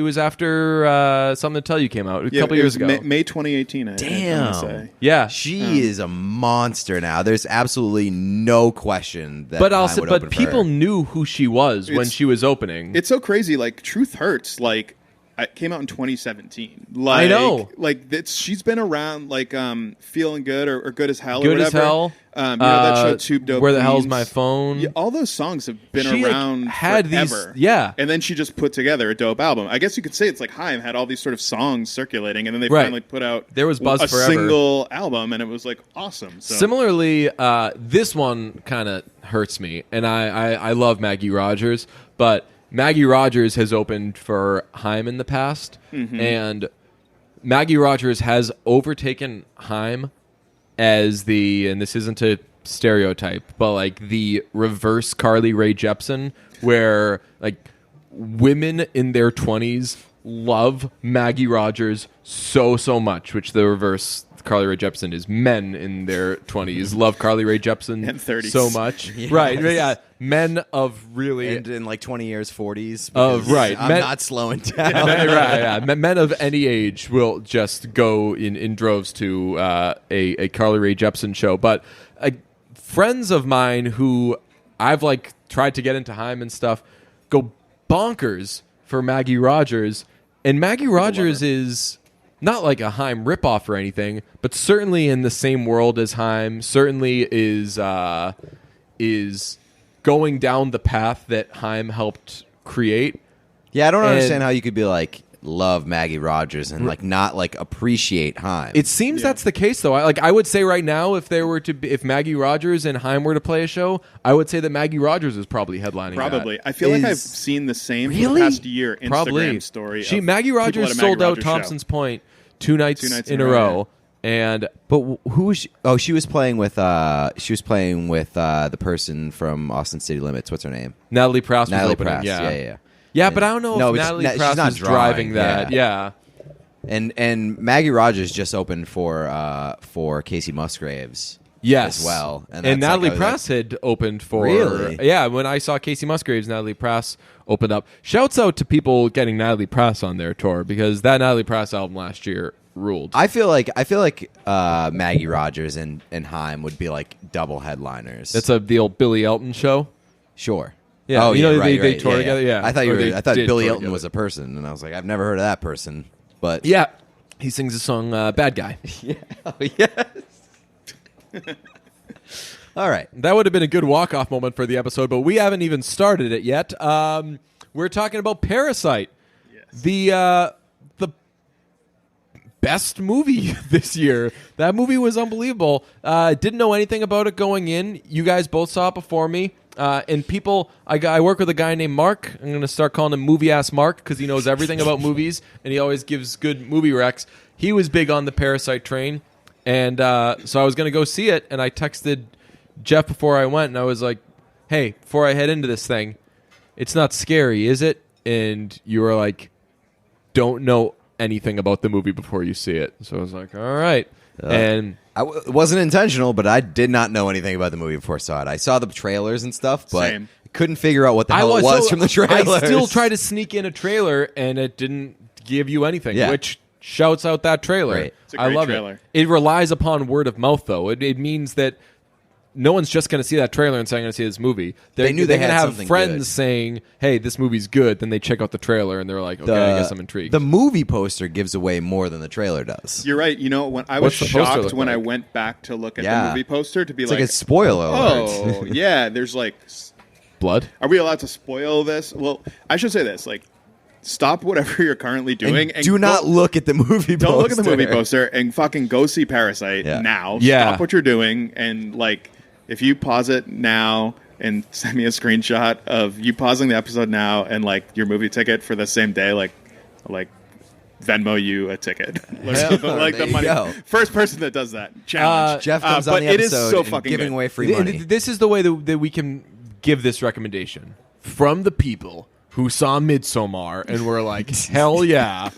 was after Something to Tell You came out a Yeah, couple it years was ago. May 2018. I wanna Damn. say. Yeah, She is a monster now. There's absolutely no question that. but Haim would but open for people her. knew who she was when It's- she was opening. It's so crazy. Like Truth Hurts. Like it came out in 2017. Like, I know. Like she's been around. Like Feeling Good or Good as Hell. Good or as whatever. Hell. You know that show Tube Dope. Where the hell's Queens? my phone? Yeah, all those songs have been She, like, around had these- forever. yeah. And then she just put together a dope album. I guess you could say it's like Haim had all these sort of songs circulating, and then they Right. finally put out There was buzz a forever. single album, and it was like awesome. So. Similarly, this one kind of hurts me, and I love Maggie Rogers, but Maggie Rogers has opened for Haim in the past, and Maggie Rogers has overtaken Haim as and this isn't a stereotype, but like the reverse Carly Rae Jepsen, where like women in their 20s love Maggie Rogers so much, which the reverse Carly Rae Jepsen is men in their 20s love Carly Rae Jepsen And 30s. so much. Yes. Right, yeah. Men of really And in like 20 years, 40s. Oh, because right. I'm Men- not slowing down. right, yeah. Men of any age will just go in droves to a Carly Rae Jepsen show. But friends of mine who I've like tried to get into Haim and stuff go bonkers for Maggie Rogers, and Maggie Rogers is not like a Haim ripoff or anything, but certainly in the same world as Haim. Certainly is going down the path that Haim helped create. Yeah, I don't And- understand how you could be like love Maggie Rogers and like not like appreciate Haim. It seems that's the case, though. I would say right now, if Maggie Rogers and Haim were to play a show, I would say that Maggie Rogers is probably headlining. Probably. that. I feel like I've Is- seen the same for Really? the past year Instagram Probably story. She of Maggie people Rogers at a sold Maggie out Rogers show. Thompson's Point two nights in a row, and but who was she? Oh, she was playing with the person from Austin City Limits. What's her name? Natalie Prass was Natalie opening. Prass. Yeah, Yeah. but I don't know No, if but Natalie she's Prass not was driving that. yeah. Yeah. And Maggie Rogers just opened for Casey Musgraves. Yes, as well. And that's Natalie like, Prass had opened for. Really? Yeah, when I saw Casey Musgraves, Natalie Prass opened up. Shouts out to people getting Natalie Prass on their tour, because that Natalie Prass album last year ruled. I feel like Maggie Rogers and Haim would be like double headliners. That's the old Billy Elton show. Sure. Yeah, Oh, you know, right, they right. tour together, yeah. I thought Or they I thought did Billy tour Elton together. was a person, and I was like, I've never heard of that person. But Yeah, he sings the song "Bad Guy." oh, yes. All right. That would have been a good walk-off moment for the episode, but we haven't even started it yet. We're talking about Parasite, the best movie this year. That movie was unbelievable. Didn't know anything about it going in. You guys both saw it before me. And people, I work with a guy named Mark. I'm going to start calling him Movie Ass Mark, because he knows everything about movies, and he always gives good movie recs. He was big on the Parasite train, and so I was going to go see it, and I texted Jeff before I went, and I was like, hey, before I head into this thing, it's not scary, is it? And you were like, don't know anything about the movie before you see it. So I was like, all right. And It wasn't intentional, but I did not know anything about the movie before I saw it. I saw the trailers and stuff, but Same. couldn't figure out what the hell it was from the trailers. I still try to sneak in a trailer, and it didn't give you anything, Yeah. which shouts out that trailer. Right. It's a I great love trailer. it. It relies upon word of mouth, though. It means that no one's just going to see that trailer and say, I'm going to see this movie. They knew they they're gonna had have something friends good. saying, hey, this movie's good. Then they check out the trailer, and they're like, okay, I guess I'm intrigued. The movie poster gives away more than the trailer does. You're right. You know, when I was What's the poster shocked look when I like? went back to look at Yeah. the movie poster to be It's like, like a spoiler alert. oh, yeah, there's like, Blood? are we allowed to spoil this? Well, I should say this, like, stop whatever you're currently doing And do not go- look at the movie poster. Don't look at the movie poster and fucking go see Parasite Yeah. now. Yeah. Stop what you're doing, and like, if you pause it now and send me a screenshot of you pausing the episode now and like your movie ticket for the same day, like Venmo you a ticket. Hell, like there the you money. go. First person that does that challenge. Jeff comes but on the it is episode so and fucking giving good. away free money. This is the way that we can give this recommendation from the people who saw Midsommar and were like, hell yeah,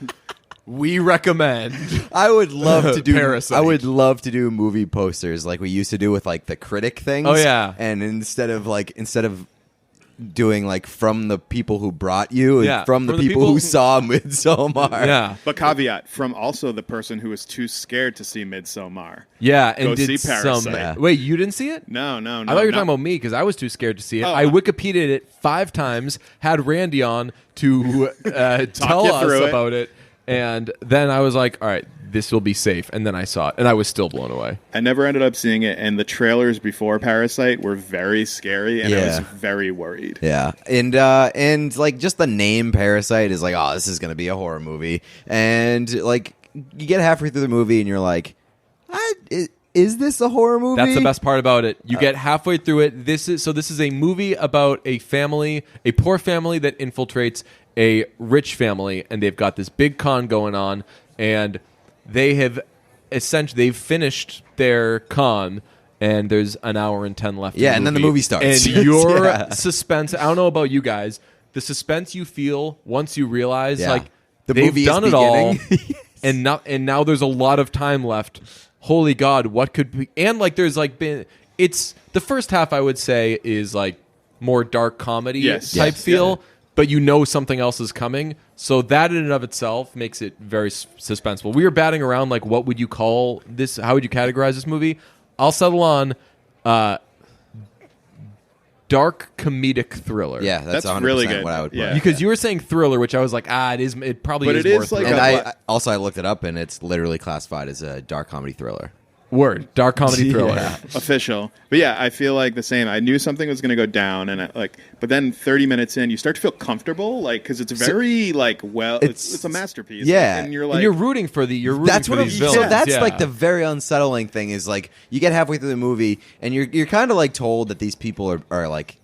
we recommend. I would love to do. Parasite. I would love to do movie posters like we used to do with like the critic things. Oh, yeah. and instead of doing like from the people who brought you, Yeah, from the people who saw Midsommar. Yeah. But caveat from also the person who was too scared to see Midsommar. Yeah, and Go did see some. Parasite. Yeah. Wait, you didn't see it? No. I thought you were talking about me because I was too scared to see it. Oh, I Wikipedia'd it 5 times, had Randy on to tell you us through it. about it, and then I was like, all right, this will be safe. And then I saw it, and I was still blown away. I never ended up seeing it, and the trailers before Parasite were very scary, and I was Yeah. very worried. Yeah, and like just the name Parasite is like, oh, this is gonna be a horror movie, and like you get halfway through the movie and you're like, is this a horror movie? That's the best part about it. You get halfway through it. This is a movie about a family, a poor family that infiltrates a rich family, and they've got this big con going on, and they've finished their con, and there's an hour and 10 left. Yeah, in and then the movie. movie starts. And your Yeah. suspense. I don't know about you guys. The suspense you feel once you realize Yeah. like The they've movie is done it all, beginning. and now there's a lot of time left. Holy God, what could be? And like there's like been it's the first half I would say is like more dark comedy Yes. type Yes. feel, Yeah. but you know something else is coming. So that in and of itself makes it very suspenseful. We were batting around like what would you call this? How would you categorize this movie? I'll settle on dark comedic thriller. Yeah, that's That's 100% really good. what I would put. Yeah. Because you were saying thriller, which I was like, it probably But is it more is like thriller. And What? I looked it up, and it's literally classified as a dark comedy thriller. Word, dark comedy thriller. Yeah. Official. But yeah, I feel like the same. I knew something was going to go down, and but then 30 minutes in, you start to feel comfortable, like because it's very it's a masterpiece. Yeah. Like, and you're like, And you're rooting for these That's what villains. so that's yeah. like the very unsettling thing is like you get halfway through the movie and you're kind of like told that these people are like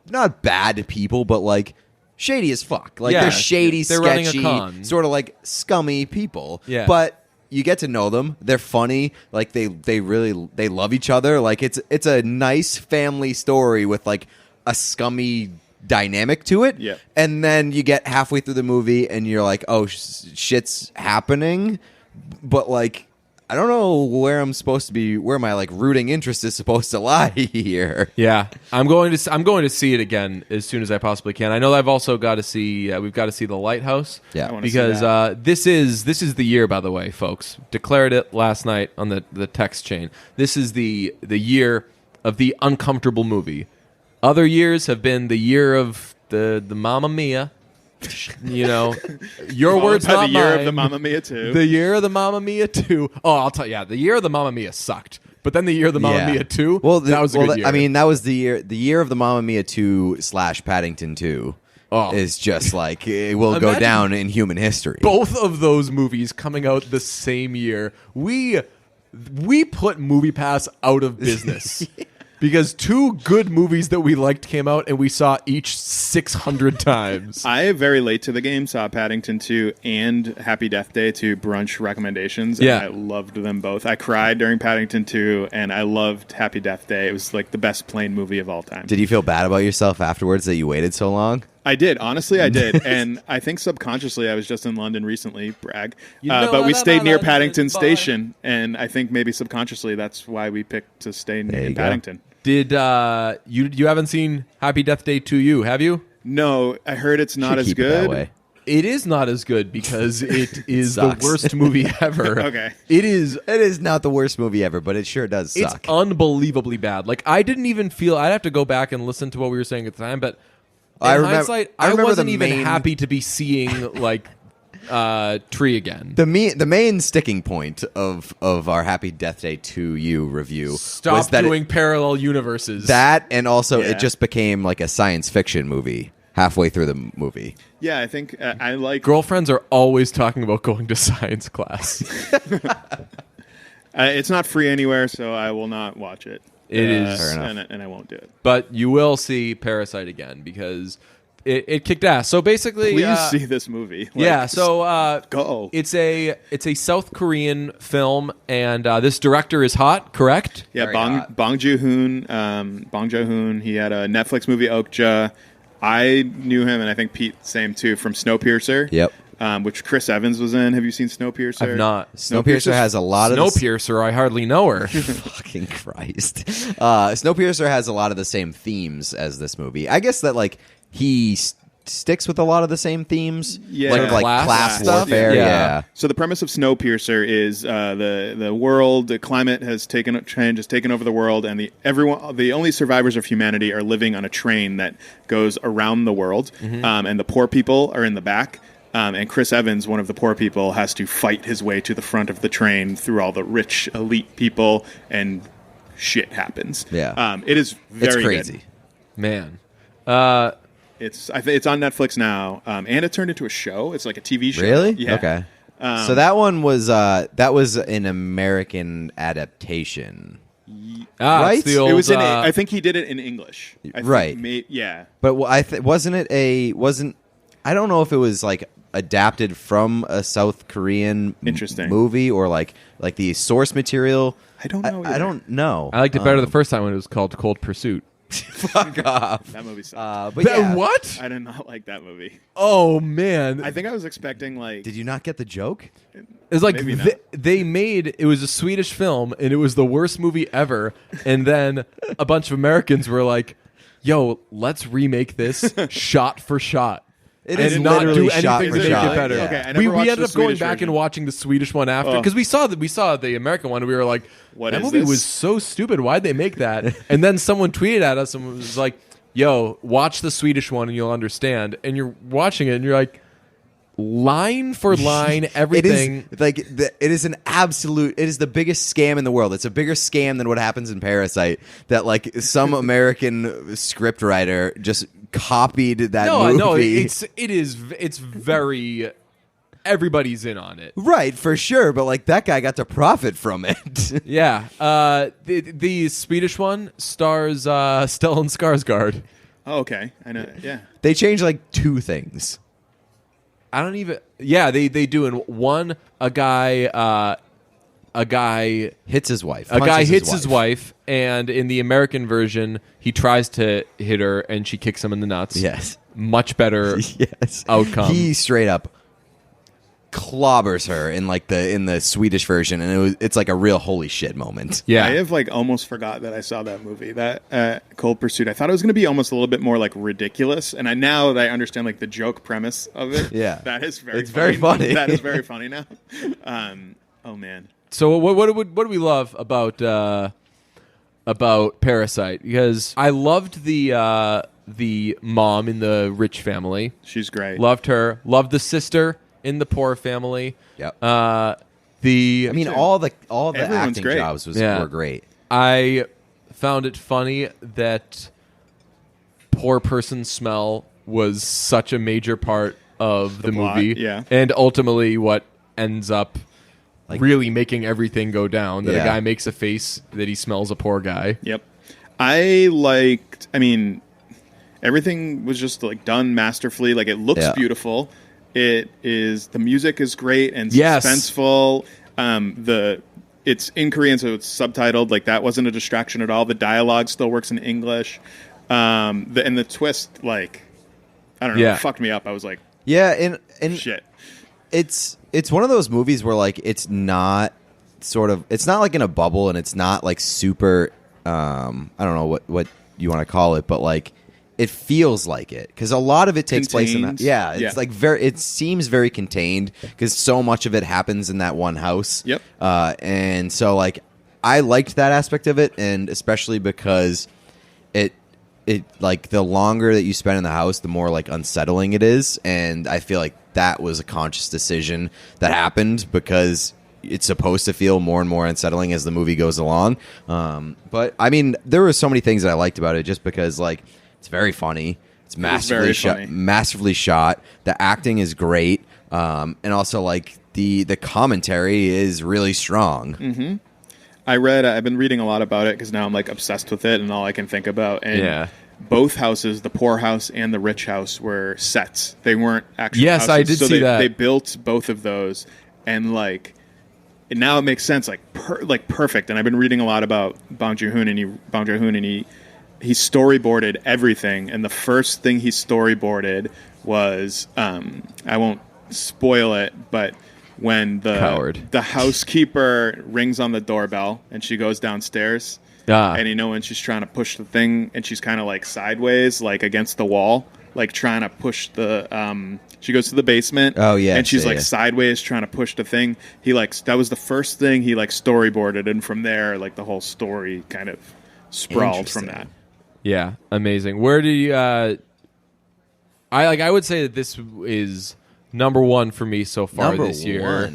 not bad people but like shady as fuck. Like Yeah. they're shady, They're running a sketchy, con. sort of like scummy people. Yeah. But you get to know them. They're funny. Like they really love each other. Like it's a nice family story with like a scummy dynamic to it. Yeah. And then you get halfway through the movie and you're like, oh, shit's happening. But like, I don't know where I'm supposed to be, where my like rooting interest is supposed to lie here. Yeah, I'm going to see it again as soon as I possibly can. I know I've also got to see we've got to see The Lighthouse. Yeah. I wanna see because that. this is the year, by the way, folks. Declared it last night on the text chain. This is the year of the uncomfortable movie. Other years have been the year of the Mamma Mia. You know, your followed words, by not the year mine. of the Mamma Mia 2. The year of the Mamma Mia 2. Oh, I'll tell you, the year of the Mamma Mia sucked. But then the year of the Mamma Mia 2, well, that was a good year. I mean, that was the year of the Mamma Mia 2 / Paddington 2 Oh. is just like, it will go Imagine down in human history. both of those movies coming out the same year. We put MoviePass out of business. Because 2 good movies that we liked came out, and we saw each 600 times. I very late to the game saw Paddington 2 and Happy Death Day 2 brunch recommendations. Yeah. And I loved them both. I cried during Paddington 2, and I loved Happy Death Day. It was like the best plane movie of all time. Did you feel bad about yourself afterwards that you waited so long? I did. Honestly, I did. And I think subconsciously, I was just in London recently, brag. You know but we that stayed near London Paddington boy. Station, and I think maybe subconsciously that's why we picked to stay There you in go. Paddington. Did you haven't seen Happy Death Day 2, have you? No, I heard it's not Should as keep it that good. way. It is not as good because it is the Sucks. worst movie ever. Okay. It is It is not the worst movie ever, but it sure does it's suck. unbelievably bad. Like I didn't even feel I'd have to go back and listen to what we were saying at the time, but in I remember- hindsight, I I remember wasn't the even main- happy to be seeing like Tree again. The main sticking point of our Happy Death Day 2 review was Stop that doing parallel universes. that and also Yeah. it just became like a science fiction movie halfway through the movie. Yeah, I think I like. Girlfriends are always talking about going to science class. It's not free anywhere, so I will not watch it. It is. Fair enough. and I won't do it. But you will see Parasite again because it kicked ass. So basically, Please see this movie. Like, yeah. So go. It's a South Korean film, and this director is hot. Correct? Yeah, Very Bong hot. Bong Joon-hoon. He had a Netflix movie Okja. I knew him, and I think Pete same too, from Snowpiercer. Yep. Which Chris Evans was in. Have you seen Snowpiercer? I've not. Snowpiercer has a lot of Snowpiercer. I hardly know her. Fucking Christ. Snowpiercer has a lot of the same themes as this movie. I guess that like he sticks with a lot of the same themes. Yeah. Like, Class class stuff? warfare. Yeah. Yeah. So the premise of Snowpiercer is the world, the climate has taken over the world, and the only survivors of humanity are living on a train that goes around the world, and the poor people are in the back. And Chris Evans, one of the poor people, has to fight his way to the front of the train through all the rich elite people, and shit happens. Yeah. It is very It's good. crazy. Man. It's on Netflix now, and it turned into a show. It's like a TV show. Really? Yeah. Okay. So that one was an American adaptation. It's the old, It was I think he did it in English. I think Right. yeah. But wasn't I don't know if it was like adapted from a South Korean Interesting. movie or like the source material. I don't know I either. don't know. I liked it better the first time when it was called Cold Pursuit. Fuck off. That movie sucked. But yeah. What? I did not like that movie. Oh man! I think I was expecting like Did you not get the joke? It's like Maybe not. they made it was a Swedish film and it was the worst movie ever. And then a bunch of Americans were like, "Yo, let's remake this shot for shot." It and is not literally do shot anything for to make shot. it better. Yeah. Okay, I never we watched ended the up going Swedish back version. and watching the Swedish one after because we saw the American one and we were like, What that is movie this? was so stupid. Why'd they make that? And then someone tweeted at us and was like, "Yo, watch the Swedish one and you'll understand." And you're watching it and you're like, line for line, everything. It is like it is an absolute. It is the biggest scam in the world. It's a bigger scam than what happens in Parasite. That like some American scriptwriter just copied that movie. No, it's very. Everybody's in on it. Right, for sure. But like that guy got to profit from it. Yeah. The Swedish one stars Stellan Skarsgård. Oh, okay. I know. Yeah. They changed like two things. I don't even. Yeah, they do in one. A guy Hits his wife. A guy punches hits his wife, and in the American version, he tries to hit her, and she kicks him in the nuts. Yes. Much better Yes. outcome. He straight up clobbers her in the Swedish version, and it's like a real holy shit moment. Yeah. I have like almost forgot that I saw that movie, that Cold Pursuit. I thought it was going to be almost a little bit more like ridiculous, and now that I understand like the joke premise of it, Yeah. that is very It's very funny. That is very funny now. Oh man, So what do we love about Parasite? Because I loved the mom in the rich family. she's great. Loved her. Loved the sister in the poor family. Yep. I I mean, all the Everyone's acting great. jobs Yeah. were great. I found it funny that poor person smell was such a major part of the plot, movie. yeah. And ultimately what ends up really making everything go down. That Yeah. a guy makes a face that he smells a poor guy. Yep. I mean, everything was just like done masterfully. Like it looks Yeah. beautiful. The music is great and Yes. suspenseful. It's in Korean, so it's subtitled. Like that wasn't a distraction at all. The dialogue still works in English. And the twist, like, I don't know, Yeah. it fucked me up. I was like, Yeah, and shit. it's one of those movies where like it's not like in a bubble, and it's not like super I don't know what you want to call it, but like it feels like it because a lot of it takes place in that. Contained. Yeah, it's Yeah. like it seems very contained because so much of it happens in that one house. Yep. And so like I liked that aspect of it, and especially because it like the longer that you spend in the house, the more like unsettling it is, and I feel like that was a conscious decision that happened because it's supposed to feel more and more unsettling as the movie goes along. But I mean, there were so many things that I liked about it, just because like it's very funny, it's very funny. masterfully shot. The acting is great, and also like the commentary is really strong. I've been reading a lot about it because now I'm like obsessed with it, and all I can think about. And Yeah. both houses, the poor house and the rich house, were sets. They weren't actual Yes, houses. I did so see that. They built both of those, and like, and now it makes sense, like perfect. And I've been reading a lot about Bong Joon-ho, and he storyboarded everything. And the first thing he storyboarded was, I won't spoil it, but when the housekeeper rings on the doorbell and she goes downstairs. And when she's trying to push the thing, and she's kind of like sideways, like against the wall, like trying to push the. She goes to the basement. Oh yeah, and she's sideways trying to push the thing. That was the first thing he storyboarded, and from there, like the whole story kind of sprawled from that. Yeah, amazing. Where do you? I would say that this is number one for me so far this year.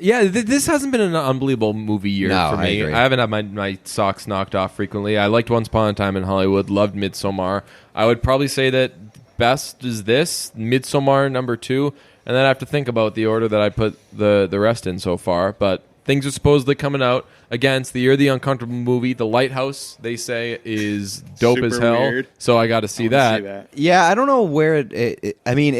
Yeah, this hasn't been an unbelievable movie year for me. I agree. I haven't had my socks knocked off frequently. I liked Once Upon a Time in Hollywood, loved Midsommar. I would probably say that best is this, Midsommar number 2, and then I have to think about the order that I put the rest in so far. But things are supposedly coming out. Again, it's the year of the uncomfortable movie. The Lighthouse, they say, is dope Super as hell. weird. So I got to see that. Yeah, I don't know where I mean,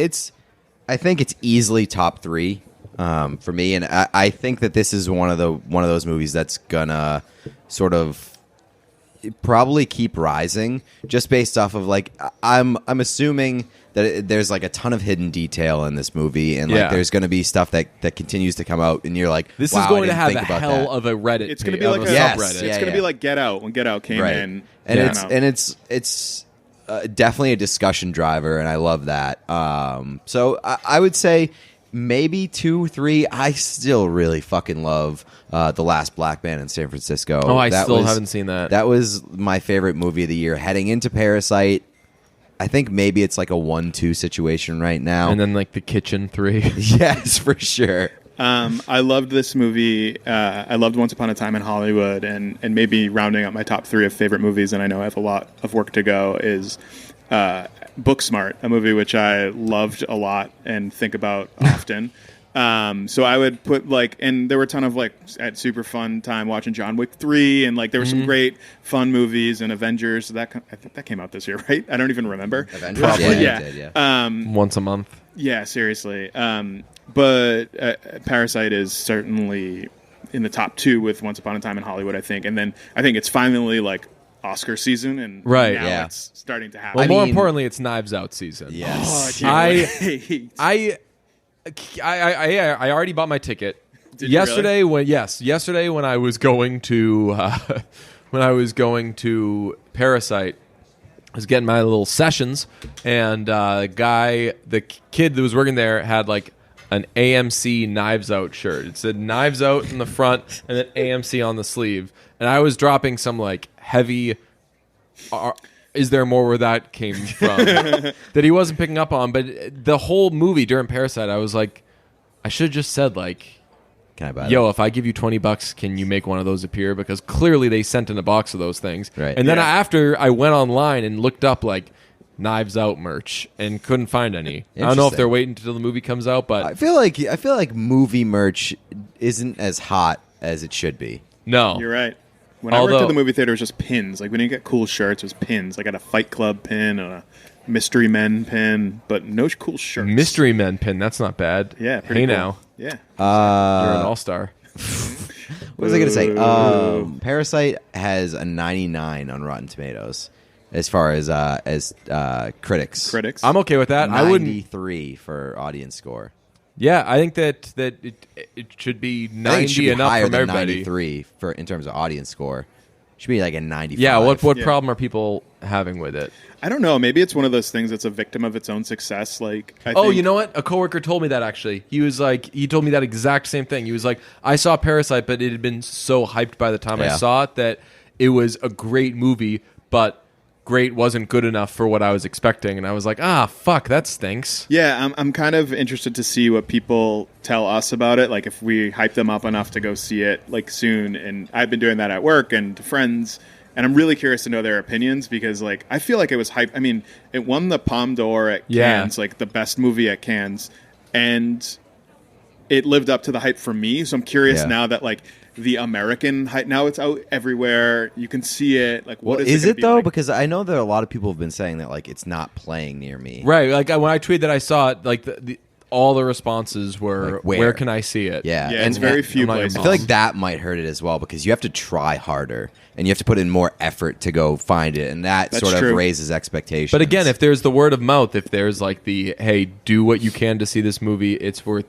I think it's easily top 3 for me, and I think that this is one of those movies that's gonna sort of probably keep rising, just based off of like I'm assuming that there's like a ton of hidden detail in this movie, and like there's going to be stuff that continues to come out, and you're like, this wow, is going I to didn't have think a about hell that. of a Reddit. It's going to be of like a a subreddit. It's going to be like Get Out when Get Out came in, and it's definitely a discussion driver, and I love that. So I would say maybe 2, 3. I still really fucking love The Last Black Man in San Francisco. Oh, I still haven't seen that. That was my favorite movie of the year. Heading into Parasite, I think maybe it's like a 1-2 situation right now. And then like The Kitchen 3. Yes, for sure. I loved this movie. I loved Once Upon a Time in Hollywood, and maybe rounding up my top 3 of favorite movies, and I know I have a lot of work to go, is Booksmart, a movie which I loved a lot and think about often. So I would put and there were a ton of at super fun time watching John Wick 3, and there were some great fun movies, and Avengers. I think that came out this year, right? I don't even remember. Avengers? Probably, Yeah, it did, yeah. Once a month. Yeah, seriously. But Parasite is certainly in the top 2 with Once Upon a Time in Hollywood, I think. And then I think it's finally Oscar season, and now it's starting to happen. Well, more importantly, it's Knives Out season. Yes. I already bought my ticket. Did you yesterday when I was going to Parasite, I was getting my little sessions, and the kid that was working there had an AMC Knives Out shirt. It said Knives Out in the front and then AMC on the sleeve. And I was dropping some heavy is there more where that came from that he wasn't picking up on. But the whole movie during Parasite, I was like, I should have just said can I buy yo, if I give you $20, can you make one of those appear? Because clearly they sent in a box of those things. Right. And then after I went online and looked up Knives Out merch and couldn't find any. I don't know if they're waiting until the movie comes out, but I feel like movie merch isn't as hot as it should be. no. You're right. When I worked at the movie theater, it was just pins. We didn't get cool shirts, it was pins. I got a Fight Club pin and a Mystery Men pin, but no cool shirts. Mystery Men pin, that's not bad. Yeah, pretty Hey cool. now. Yeah. You're an all-star. What was I going to say? Parasite has a 99 on Rotten Tomatoes as far as critics. Critics. I'm okay with that. I wouldn't 93 for audience score. Yeah, I think that it should be 90 I think it should be enough higher from than everybody. 93 in terms of audience score. It should be a 95. Yeah, what Yeah. problem are people having with it? I don't know. Maybe it's one of those things that's a victim of its own success. I Oh, think, you know what? A coworker told me that actually. He was he told me that exact same thing. He was like, I saw Parasite, but it had been so hyped by the time I Yeah. saw it that it was a great movie, but great wasn't good enough for what I was expecting. And I was like, fuck, that stinks. Yeah, I'm kind of interested to see what people tell us about it. If we hype them up enough to go see it soon. And I've been doing that at work and to friends. And I'm really curious to know their opinions because I feel like it was hype. I mean, it won the Palme d'Or at Cannes, the best movie at Cannes. And it lived up to the hype for me. So I'm curious Yeah. now that like the American hype, now it's out everywhere. You can see it. Like, what Well, is is gonna it be though? like? Because I know that a lot of people have been saying that like it's not playing near me. Right. Like when I tweeted that I saw it, like all the responses were, Like, where? where can I see it? Yeah, Yeah, it's very few I'm not places. I feel like that might hurt it as well because you have to try harder and you have to put in more effort to go find it, and that That's sort of true. raises expectations. But again, if there's the word of mouth, if there's like the hey, do what you can to see this movie, it's worth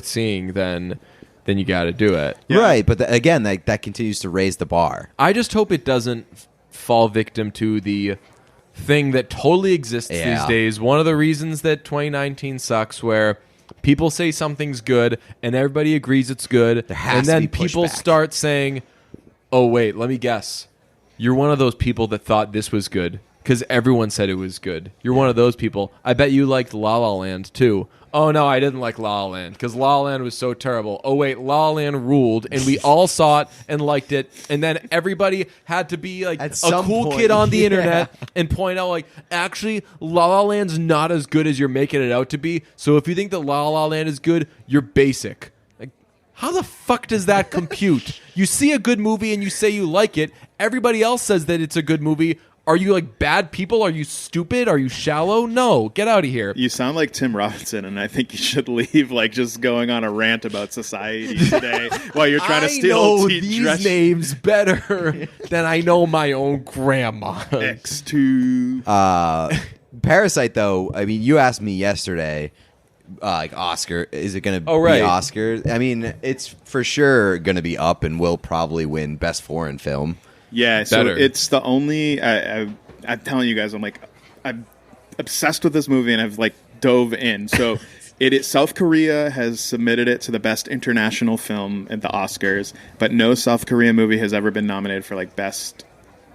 seeing, then you got to do it. Yeah. right, but again, that continues to raise the bar. I just hope it doesn't fall victim to the thing that totally exists Yeah. these days. One of the reasons that 2019 sucks, where people say something's good and everybody agrees it's good, There has and to then be pushback. people start saying, "Oh wait, let me guess. You're one of those people that thought this was good because everyone said it was good. You're one of those people. I bet you liked La La Land too." Oh no, I didn't like La La Land because La La Land was so terrible. Oh wait, La La Land ruled, and we all saw it and liked it. And then everybody had to be like At a some cool point, kid on the yeah. internet and point out like, actually, La La Land's not as good as you're making it out to be. So if you think that La La Land is good, you're basic. Like, how the fuck does that compute? You see a good movie and you say you like it. Everybody else says that it's a good movie. Are you like bad people? Are you stupid? Are you shallow? No, get out of here. You sound like Tim Robinson, and I think you should leave. Like just going on a rant about society today while you're trying to steal I know tea- these dress names better than I know my own grandma. X2. Parasite, though, I mean, you asked me yesterday, like Oscar, is it going to Oh, right. be Oscar? I mean, it's for sure going to be up and will probably win Best Foreign Film. Yeah, so Better. it's the only. I'm telling you guys, I'm obsessed with this movie, and I've like dove in. So South Korea has submitted it to the best international film at the Oscars, but no South Korean movie has ever been nominated for like best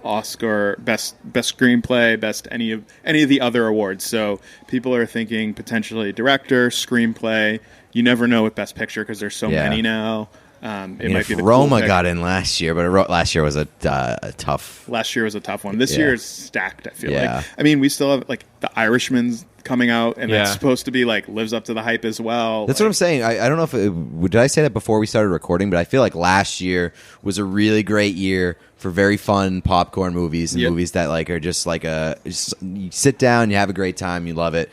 Oscar, best screenplay, best any of the other awards. So people are thinking potentially director, screenplay. You never know with Best Picture because there's so Yeah. many now. It I mean, might if be the Roma cool pick. got in last year, but last year was a tough. Last year was a tough one. This Yeah. year is stacked, I feel Yeah. like. I mean, we still have like The Irishman's coming out, and Yeah. that's supposed to be like lives up to the hype as well. That's what I'm saying. I don't know if did I say that before we started recording, but I feel like last year was a really great year for very fun popcorn movies and Yep. movies that like are just like you sit down, you have a great time, you love it.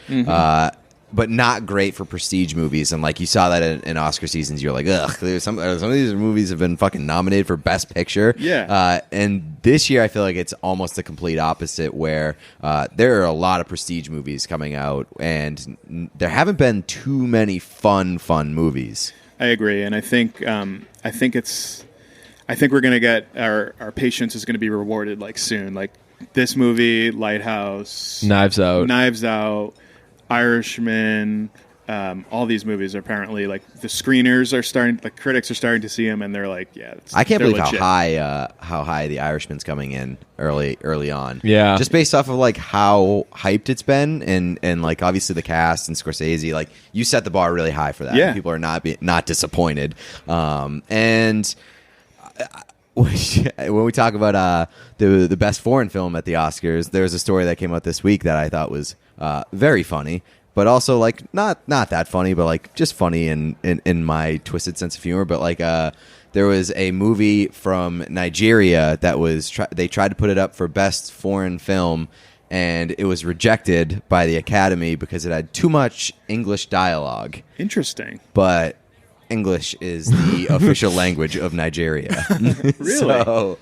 But not great for prestige movies, and like you saw that in Oscar seasons, you're like, ugh. Some of these movies have been fucking nominated for Best Picture, Yeah. and this year I feel like it's almost the complete opposite, where there are a lot of prestige movies coming out, and there haven't been too many fun movies. I agree, and I think we're gonna get our patience is gonna be rewarded like soon. Like this movie, Lighthouse, Knives Out. Irishman. All these movies are apparently like the screeners are starting, the critics are starting to see them, and they're like, yeah, I can't they're believe legit. how high The Irishman's coming in early on. Yeah. just based off of like how hyped it's been, and like obviously the cast and Scorsese, like you set the bar really high for that. Yeah. People are not disappointed. And when we talk about the best foreign film at the Oscars, there's a story that came out this week that I thought was very funny, but also like not that funny, but like just funny in my twisted sense of humor. But like there was a movie from Nigeria that was they tried to put it up for best foreign film, and it was rejected by the Academy because it had too much English dialogue. Interesting. But English is the official language of Nigeria. Really? So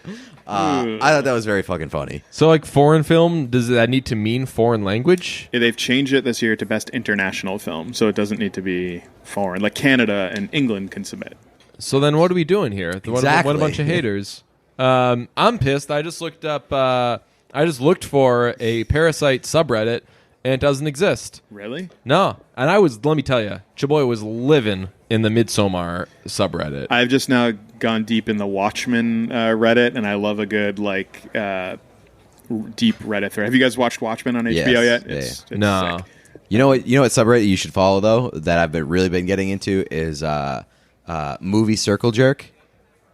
I thought that was very fucking funny. So, like, foreign film, does that need to mean foreign language? Yeah, they've changed it this year to best international film, so it doesn't need to be foreign. Like Canada and England can submit. So then what are we doing here? What Exactly. a bunch of haters. I'm pissed. I just looked up, I just looked for a Parasite subreddit, and it doesn't exist. Really? No. And let me tell you, Chaboy was living in the Midsommar subreddit. I've just now gone deep in the Watchmen Reddit, and I love a good deep Reddit thread. Have you guys watched Watchmen on HBO Yes. yet? Yeah. It's No. sick. You know what subreddit you should follow though that I've really been getting into is movie circle jerk,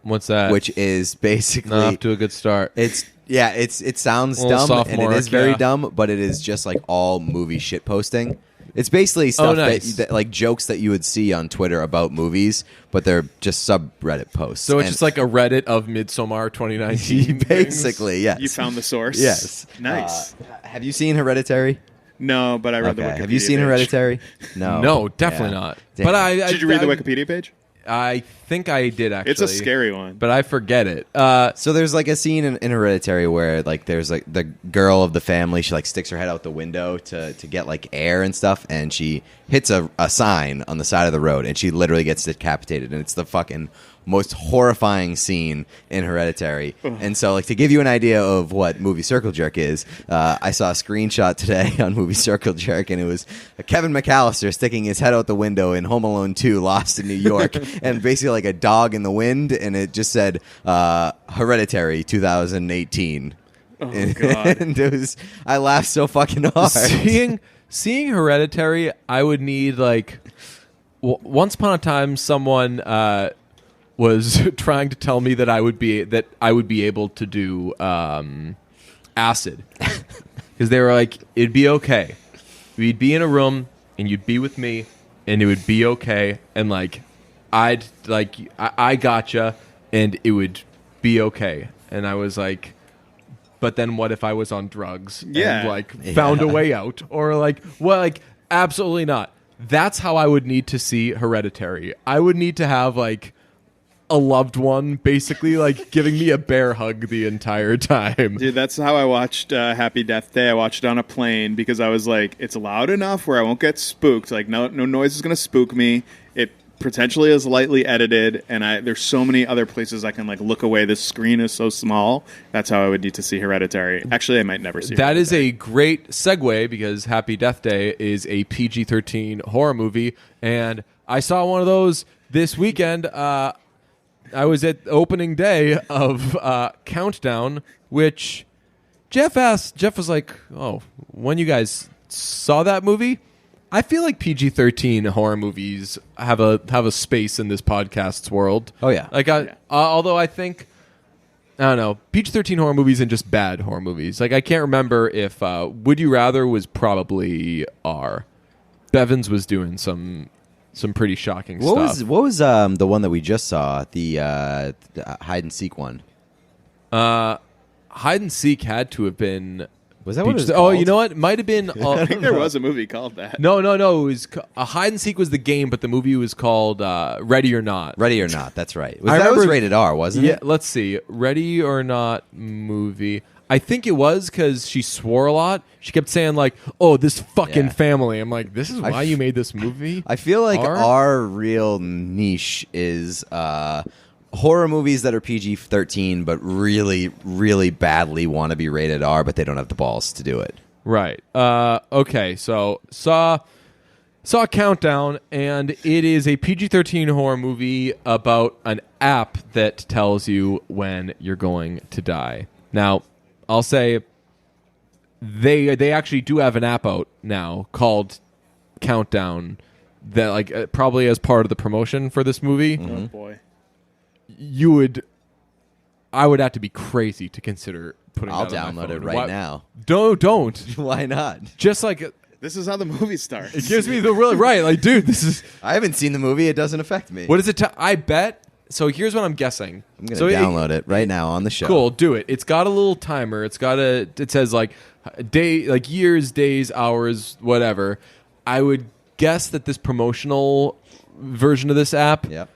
What's that? which is basically Not off to a good start. it sounds A little dumb and it sophomore, is very yeah. dumb, but it is just like all movie shit posting. It's basically stuff nice. that like jokes that you would see on Twitter about movies, but they're just subreddit posts. So it's And just like a Reddit of Midsommar 2019. basically, yes. You found the source. Yes. Nice. Have you seen Hereditary? No, but I read the Okay. Wikipedia Have you seen page. Hereditary? No. No, definitely Yeah. not. Damn. But I Did you read the I- Wikipedia page? I think I did actually. It's a scary one. but I forget it. So there's like a scene in Hereditary where like there's like the girl of the family, she like sticks her head out the window to get like air and stuff, and she hits a sign on the side of the road, and she literally gets decapitated, and it's the fucking most horrifying scene in Hereditary. And so like to give you an idea of what movie Circle Jerk is, I saw a screenshot today on movie Circle Jerk, and it was Kevin McAllister sticking his head out the window in Home Alone 2 Lost in New York, and basically like a dog in the wind, and it just said Hereditary 2018. Oh, God. And it was, I laughed so fucking hard. seeing Hereditary, I would need like once upon a time someone was trying to tell me that I would be able to do acid because they were like it'd be okay. We'd be in a room and you'd be with me and it would be okay and like I'd like I gotcha and it would be okay. And I was like, but then what if I was on drugs Yeah. and like found a way out or like well like absolutely not. That's how I would need to see Hereditary. I would need to have like a loved one basically like giving me a bear hug the entire time. Dude, that's how I watched Happy Death Day. I watched it on a plane because I was like, it's loud enough where I won't get spooked. Like, no noise is going to spook me. It potentially is lightly edited, and there's so many other places I can like look away. The screen is so small. That's how I would need to see Hereditary. Actually, I might never see That is Hereditary. a great segue because Happy Death Day is a PG-13 horror movie, and I saw one of those this weekend. I was at opening day of Countdown, which Jeff was like, "Oh, when you guys saw that movie?" I feel like PG-13 horror movies have a space in this podcast's world. Oh, yeah. Like although I think I don't know, PG-13 horror movies and just bad horror movies. Like I can't remember if Would You Rather was probably R. Bevins was doing some pretty shocking stuff. What was the one that we just saw, the hide and seek one? Hide and Seek had to have been. Was that what it was Oh, called? you know what? It might have been. I think there was a movie called that. No. It was Hide and Seek was the game, but the movie was called Ready or Not. Ready or Not, that's right. I That was remember- rated R, wasn't Yeah, it? let's see. Ready or Not movie. I think it was because she swore a lot. She kept saying like, "Oh, this fucking Yeah. family." I'm like, "This is why you made this movie." I feel like R? our real niche is horror movies that are PG-13 but really, really badly want to be rated R, but they don't have the balls to do it. Right. Okay. So saw Countdown, and it is a PG-13 horror movie about an app that tells you when you're going to die. Now, I'll say they actually do have an app out now called Countdown that like probably as part of the promotion for this movie. Oh boy. I would have to be crazy to consider putting I'll that on my download it phone. right Why- now. Don't. Why not? Just like This is how the movie starts. it gives me the really right. Like, dude, this is I haven't seen the movie. It doesn't affect me. what is it? I bet. So here's what I'm guessing. I'm going to So download it right now on the show. Cool, do it. It's got a little timer. It says like day, like years, days, hours, whatever. I would guess that this promotional version of this app Yep.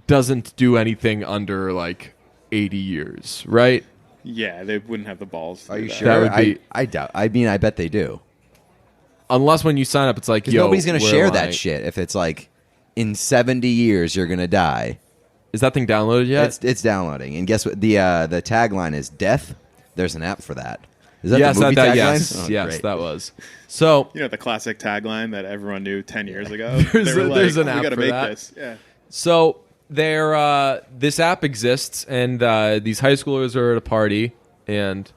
doesn't do anything under like 80 years, right? Yeah, they wouldn't have the balls. To Are do you that. sure? That would be- I doubt. I mean, I bet they do. Unless when you sign up, it's like, Because yo, nobody's going to where share am I? that shit if it's like in 70 years you're going to die. Is that thing downloaded yet? It's downloading. And guess what? The tagline is death. There's an app for that. Is that yes, the movie tagline? yes, Oh, yes, great. that was. So You know the classic tagline that everyone knew 10 years ago. There's They were a- there's like, an we app got to for make that. this. Yeah. So this app exists, and these high schoolers are at a party, and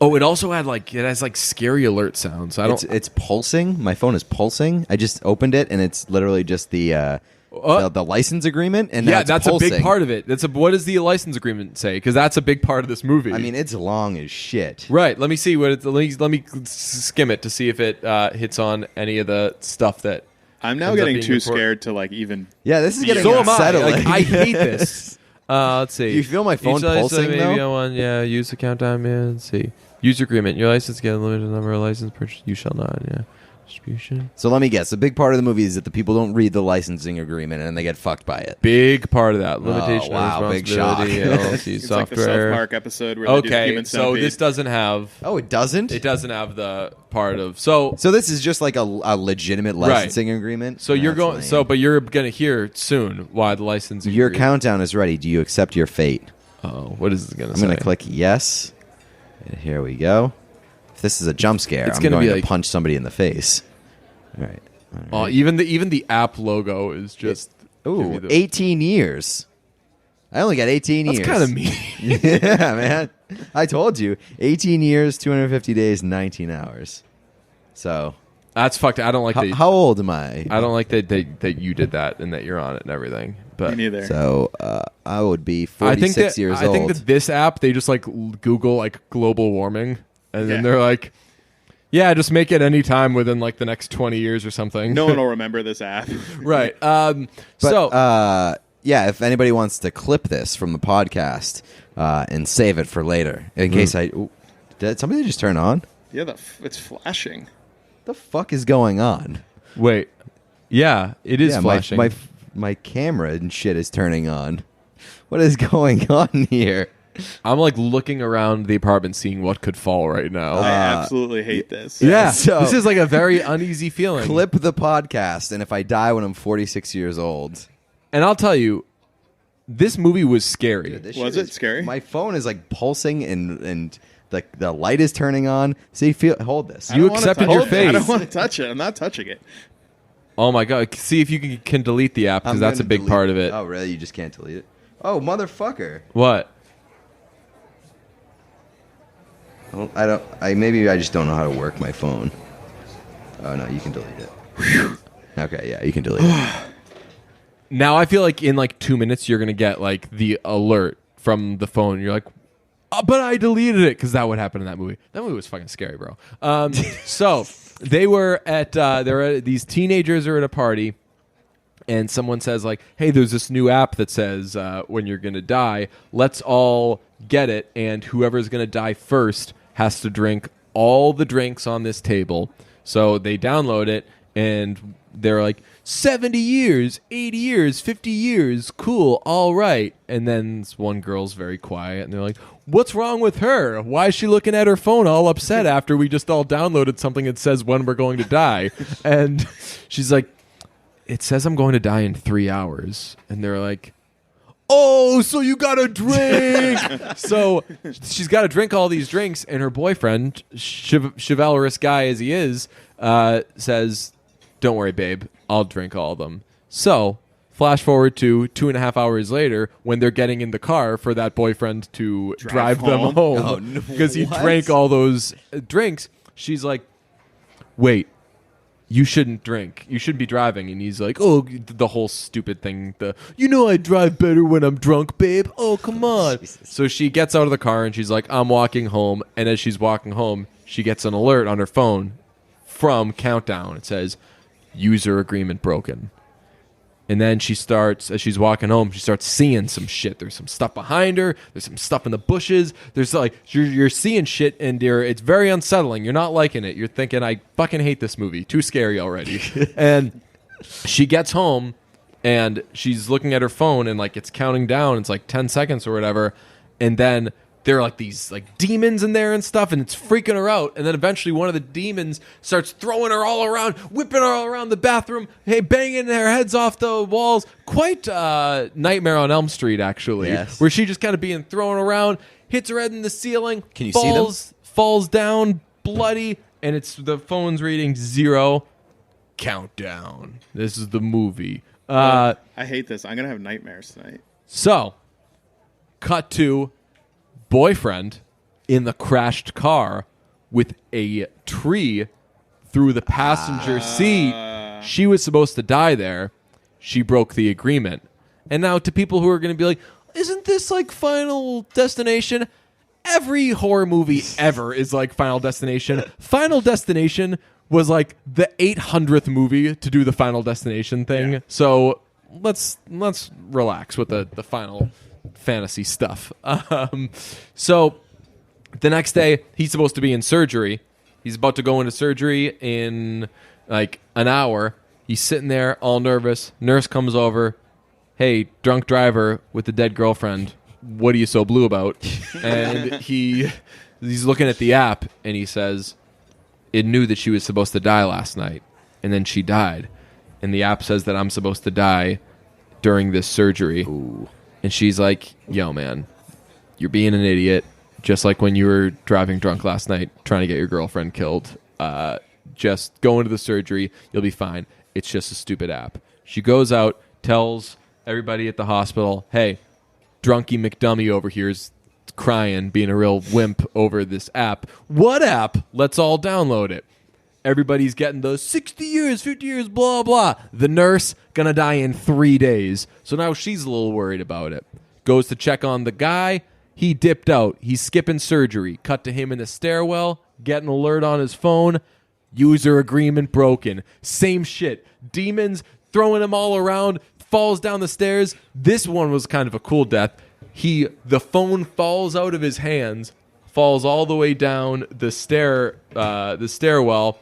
it also had it has like scary alert sounds. I don't. It's pulsing. My phone is pulsing. I just opened it, and it's literally just the the license agreement, and now Yeah, it's that's pulsing. a big part of it. What does the license agreement say? Because that's a big part of this movie. I mean, it's long as shit. right. Let me see what. Let me skim it to see if it hits on any of the stuff that. I'm now ends up getting being too important. scared to like even. Yeah, this is getting So am I. unsettling. Like, I hate this. Let's see. Do you feel my phone Each license pulsing, maybe though? on one. Yeah. Use the countdown. Yeah. Let's see. User agreement. Your license get a limited number of license purchase. You shall not. Yeah. Distribution. So let me guess. A big part of the movie is that the people don't read the licensing agreement and they get fucked by it. Big part of that limitation wow, of big shock. responsibility. LLC It's like the software. South Park episode where they do the Okay, human so centipede. this doesn't have. Oh, it doesn't? It doesn't have the part of so. So this is just like a legitimate licensing agreement? So you're That's going. lame. So, but you're gonna hear soon why the licensing. Your agreement- countdown is ready. Do you accept your fate? Oh, what is it gonna I'm say? going to click yes. And here we go. If this is a jump scare, It's I'm gonna going be to like- punch somebody in the face. All right. Oh, even the app logo is just. Ooh, give me the- 18 years. I only got 18 That's years. kind of mean. Yeah, man. I told you. 18 years, 250 days, 19 hours. So, That's fucked. I don't like that. how old am I? I don't like that you did that and that you're on it and everything. But Me neither. So, I would be I 46 think that years I old. think that this app they just like Google like global warming and then Yeah. they're like, yeah, just make it any time within like the next 20 years or something. No one will remember this app. right. But, So yeah, if anybody wants to clip this from the podcast and save it for later, in case did somebody just turn on? Yeah, it's flashing. The fuck is going on? wait, yeah, it is Yeah, flashing. my camera and shit is turning on. What is going on here? I'm like looking around the apartment, seeing what could fall right now. I absolutely hate this. yeah, so- this is like a very uneasy feeling. Clip the podcast, and if I die when I'm 46 years old, And I'll tell you, this movie was scary. this Was shit it scary? My phone is like pulsing, and the light is turning on. See, hold this. I don't You wanna accepted touch your it. face. I don't want to touch it. I'm not touching it. Oh my god! See if you can delete the app because I'm that's a gonna big delete part of it. Oh, really? You just can't delete it? Oh, motherfucker! What? Maybe I just don't know how to work my phone. Oh no, you can delete it. Okay, yeah, you can delete it. Now I feel like in like 2 minutes you're gonna get like the alert from the phone. You're like, oh, but I deleted it because that would happen in that movie. That movie was fucking scary, bro. So they were at these teenagers are at a party, and someone says like, hey, there's this new app that says when you're gonna die, let's all get it, and whoever's gonna die first has to drink all the drinks on this table. So they download it, and they're like, 70 years, 80 years, 50 years, cool, all right. And then this one girl's very quiet, and they're like, what's wrong with her? Why is she looking at her phone all upset after we just all downloaded something that says when we're going to die? And she's like, it says I'm going to die in 3 hours. And they're like, oh, so you got to drink. So she's got to drink all these drinks, and her boyfriend, chivalrous guy as he is, says, don't worry, babe, I'll drink all of them. So flash forward to 2.5 hours later when they're getting in the car for that boyfriend to drive them home? home Oh, no. because he What? drank all those drinks. She's like, wait, you shouldn't drink. You shouldn't be driving. And he's like, oh, the whole stupid thing. I drive better when I'm drunk, babe. Oh, come on. So she gets out of the car and she's like, I'm walking home. And as she's walking home, she gets an alert on her phone from Countdown. It says, user agreement broken. And then she starts, as she's walking home, she starts seeing some shit. There's some stuff behind her. There's some stuff in the bushes. There's like, you're seeing shit and it's very unsettling. You're not liking it. You're thinking, I fucking hate this movie. Too scary already. And she gets home and she's looking at her phone and like it's counting down. It's like 10 seconds or whatever. And then there are like these like demons in there and stuff, and it's freaking her out. And then eventually one of the demons starts throwing her all around, whipping her all around the bathroom, hey, banging their heads off the walls. Quite Nightmare on Elm Street, actually, Yes. where she just kind of being thrown around, hits her head in the ceiling, Can you see them? falls down, bloody, and it's the phone's reading 0. Countdown. This is the movie. I hate this. I'm gonna have nightmares tonight. So, cut to boyfriend in the crashed car with a tree through the passenger seat. She was supposed to die there. she broke the agreement. And now to people who are going to be like, isn't this like Final Destination? Every horror movie ever is like Final Destination. Final Destination was like the 800th movie to do the Final Destination thing. Yeah. So let's relax with the Final Fantasy stuff. So the next day, he's supposed to be in surgery. He's about to go into surgery in like an hour. He's sitting there all nervous. Nurse comes over. Hey, drunk driver with the dead girlfriend. What are you so blue about? And he's looking at the app and he says, it knew that she was supposed to die last night. And then she died. And the app says that I'm supposed to die during this surgery. Ooh. And she's like, yo, man, you're being an idiot. Just like when you were driving drunk last night trying to get your girlfriend killed. Just go into the surgery. You'll be fine. It's just a stupid app. She goes out, tells everybody at the hospital, hey, drunky McDummy over here is crying, being a real wimp over this app. What app? Let's all download it. Everybody's getting those 60 years, 50 years, blah, blah. The nurse, gonna die in 3 days. So now she's a little worried about it. Goes to check on the guy. He dipped out. He's skipping surgery. Cut to him in the stairwell, getting an alert on his phone. User agreement broken. Same shit. Demons throwing him all around. Falls down the stairs. This one was kind of a cool death. The phone falls out of his hands, falls all the way down the stairwell.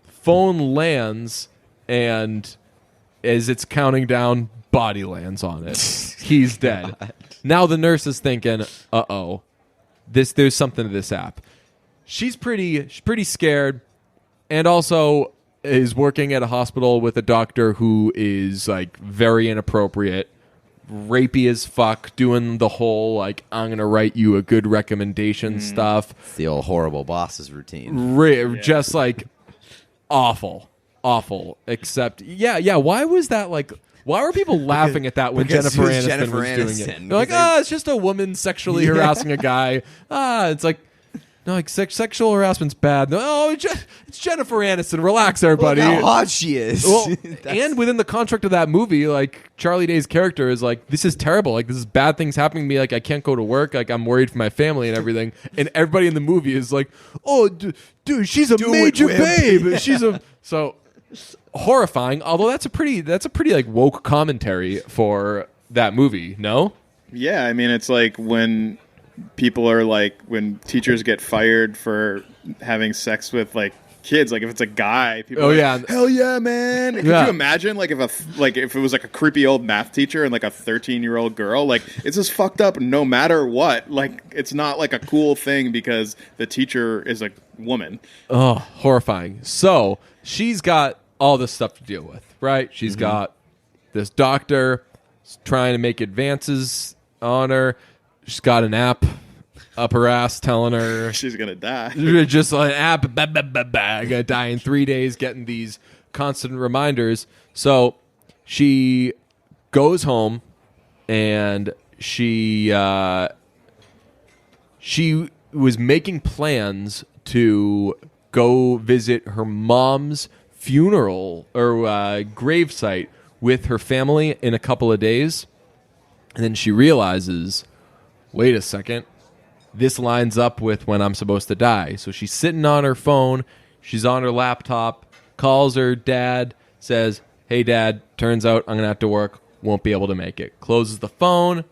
Phone lands, and as it's counting down, body lands on it. He's dead. Now the nurse is thinking, uh-oh, there's something to this app. She's pretty scared, and also is working at a hospital with a doctor who is like very inappropriate, rapey as fuck, doing the whole like I'm gonna write you a good recommendation stuff. It's the old horrible bosses routine. Just like awful. Except why was that like? Why were people laughing at that when because Jennifer it was Aniston Jennifer was doing Aniston. it? They're like, it's just a woman sexually harassing a guy. It's like, no, like sexual harassment's bad. No, it's Jennifer Aniston. Relax, everybody. Look how hot she is. Well, and within the contract of that movie, like Charlie Day's character is like, this is terrible. Like this is bad things happening to me. Like I can't go to work. Like I'm worried for my family and everything. And everybody in the movie is like, oh, dude, she's a major babe. She's a so horrifying. Although that's a pretty like woke commentary for that movie. No. Yeah, I mean, it's like when people are like, when teachers get fired for having sex with like kids, like if it's a guy, people are like, hell yeah, man. Could you imagine like if it was like a creepy old math teacher and like a 13-year-old girl, like it's just fucked up no matter what. Like it's not like a cool thing because the teacher is a woman. Oh, horrifying. So she's got all this stuff to deal with, right? She's got this doctor trying to make advances on her. She's got an app up her ass telling her she's gonna die. Just an app, gonna die in 3 days, getting these constant reminders. So she goes home and she was making plans to go visit her mom's funeral or gravesite with her family in a couple of days. And then she realizes, wait a second, this lines up with when I'm supposed to die. So she's sitting on her phone. She's on her laptop, calls her dad, says, hey, Dad, turns out I'm going to have to work. Won't be able to make it. Closes the phone.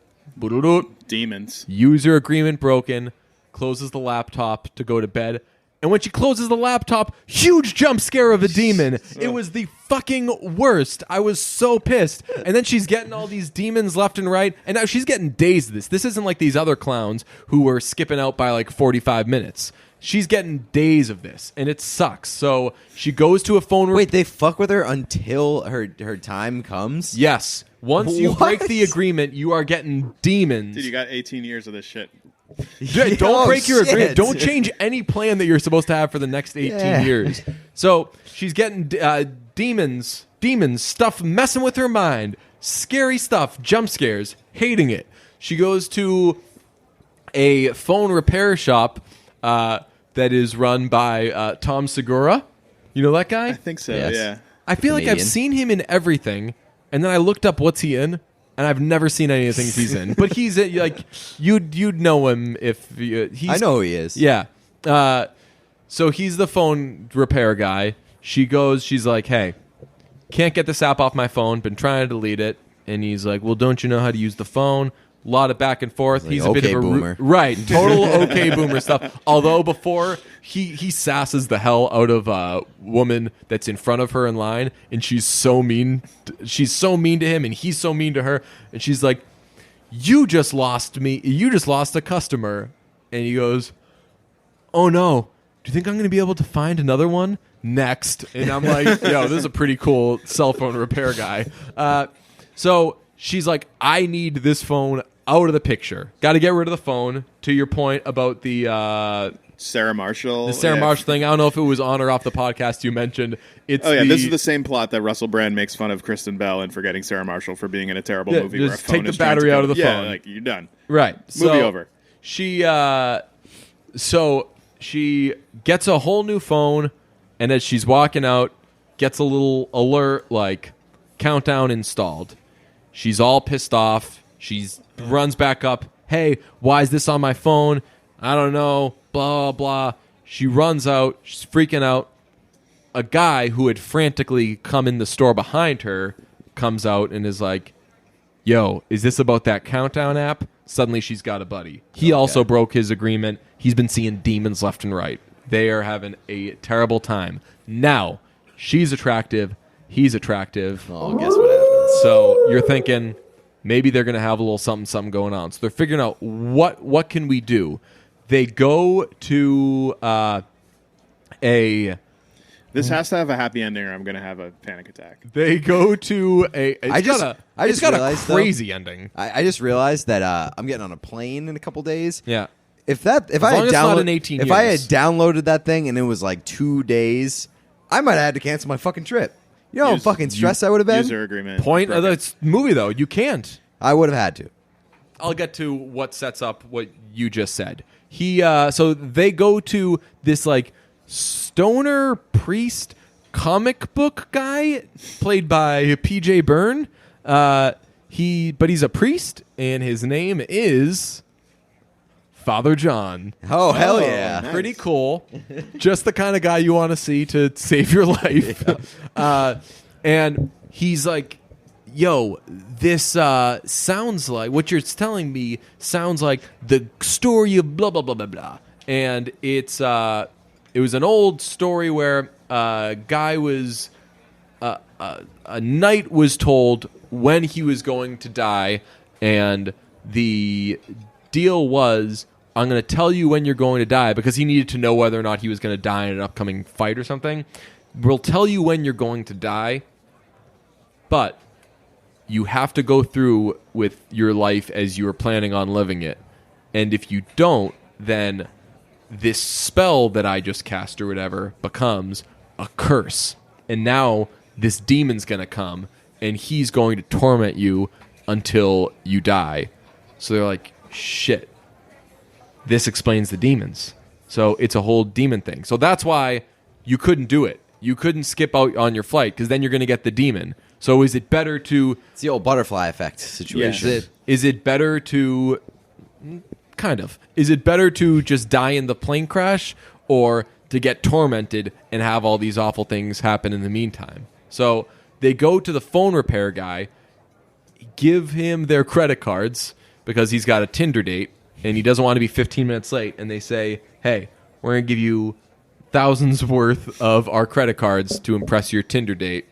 Demons. User agreement broken. Closes the laptop to go to bed. And when she closes the laptop, huge jump scare of a demon. It was the fucking worst. I was so pissed. And then she's getting all these demons left and right. And now she's getting days of this. This isn't like these other clowns who were skipping out by like 45 minutes. She's getting days of this. And it sucks. So she goes to a phone... Wait, they fuck with her until her time comes? Yes. Once you break the agreement, you are getting demons. Dude, you got 18 years of this shit. Don't break your agreement. Don't change any plan that you're supposed to have for the next 18 years. So she's getting demons, stuff messing with her mind, scary stuff, jump scares, hating it. She goes to a phone repair shop that is run by Tom Segura. You know that guy? I think so, Yes. yeah. I feel like I've Canadian. seen him in everything. And then I looked up what's he in, and I've never seen any of the things he's in. But he's like you'd know him if he's. I know who he is. Yeah. So he's the phone repair guy. She's like, hey, can't get this app off my phone. Been trying to delete it. And he's like, well, don't you know how to use the phone? A lot of back and forth. Like, He's a bit okay, of a boomer. Right, total okay boomer stuff. Although before he sasses the hell out of a woman that's in front of her in line, and she's so mean. She's so mean to him, and he's so mean to her. And she's like, "You just lost me. You just lost a customer." And he goes, "Oh no, do you think I'm going to be able to find another one next?" And I'm like, "Yo, this is a pretty cool cell phone repair guy." So she's like, I need this phone out of the picture. Got to get rid of the phone. To your point about the Sarah Marshall. Marshall thing. I don't know if it was on or off the podcast you mentioned. It's this is the same plot that Russell Brand makes fun of Kristen Bell and forgetting Sarah Marshall for being in a terrible movie where a just phone take the is trying to battery go- out of the yeah, phone. like you're done. Right. Movie over. She so she gets a whole new phone, and as she's walking out, gets a little alert like countdown installed. She's all pissed off. She's runs back up. Hey, why is this on my phone? I don't know. Blah, blah. She runs out. She's freaking out. A guy who had frantically come in the store behind her comes out and is like, yo, is this about that countdown app? Suddenly she's got a buddy. He also broke his agreement. He's been seeing demons left and right. They are having a terrible time. Now, she's attractive. He's attractive. Oh, guess what happens? So you're thinking maybe they're going to have a little something going on. So they're figuring out what can we do. They go to This has to have a happy ending, or I'm going to have a panic attack. They go to a. I just got a realized, though, crazy ending. I just realized that I'm getting on a plane in a couple days. Yeah. If I had long as it's not in 18 if I had years. downloaded that thing and it was like 2 days, I might have had to cancel my fucking trip. You know how fucking stressed I would have been? User agreement. Point of Broken. the movie though, you can't. I would have had to. I'll get to what sets up what you just said. So they go to this like stoner priest comic book guy played by PJ Byrne. But he's a priest and his name is Father John. Oh, hell yeah. nice. Pretty cool. Just the kind of guy you want to see to save your life. And he's like, yo, this sounds like what you're telling me sounds like the story of blah blah blah blah blah. And it was an old story where a guy was a knight was told when he was going to die, and the deal was, I'm going to tell you when you're going to die, because he needed to know whether or not he was going to die in an upcoming fight or something. We'll tell you when you're going to die, but you have to go through with your life as you were planning on living it. And if you don't, then this spell that I just cast or whatever becomes a curse. And now this demon's going to come, and he's going to torment you until you die. So they're like, shit. This explains the demons. So it's a whole demon thing. So that's why you couldn't do it. You couldn't skip out on your flight, because then you're going to get the demon. So is it better to... It's the old butterfly effect situation. Is it better to... Kind of. Is it better to just die in the plane crash, or to get tormented and have all these awful things happen in the meantime? So they go to the phone repair guy, give him their credit cards, because he's got a Tinder date, and he doesn't want to be 15 minutes late, and they say, hey, we're going to give you thousands worth of our credit cards to impress your Tinder date.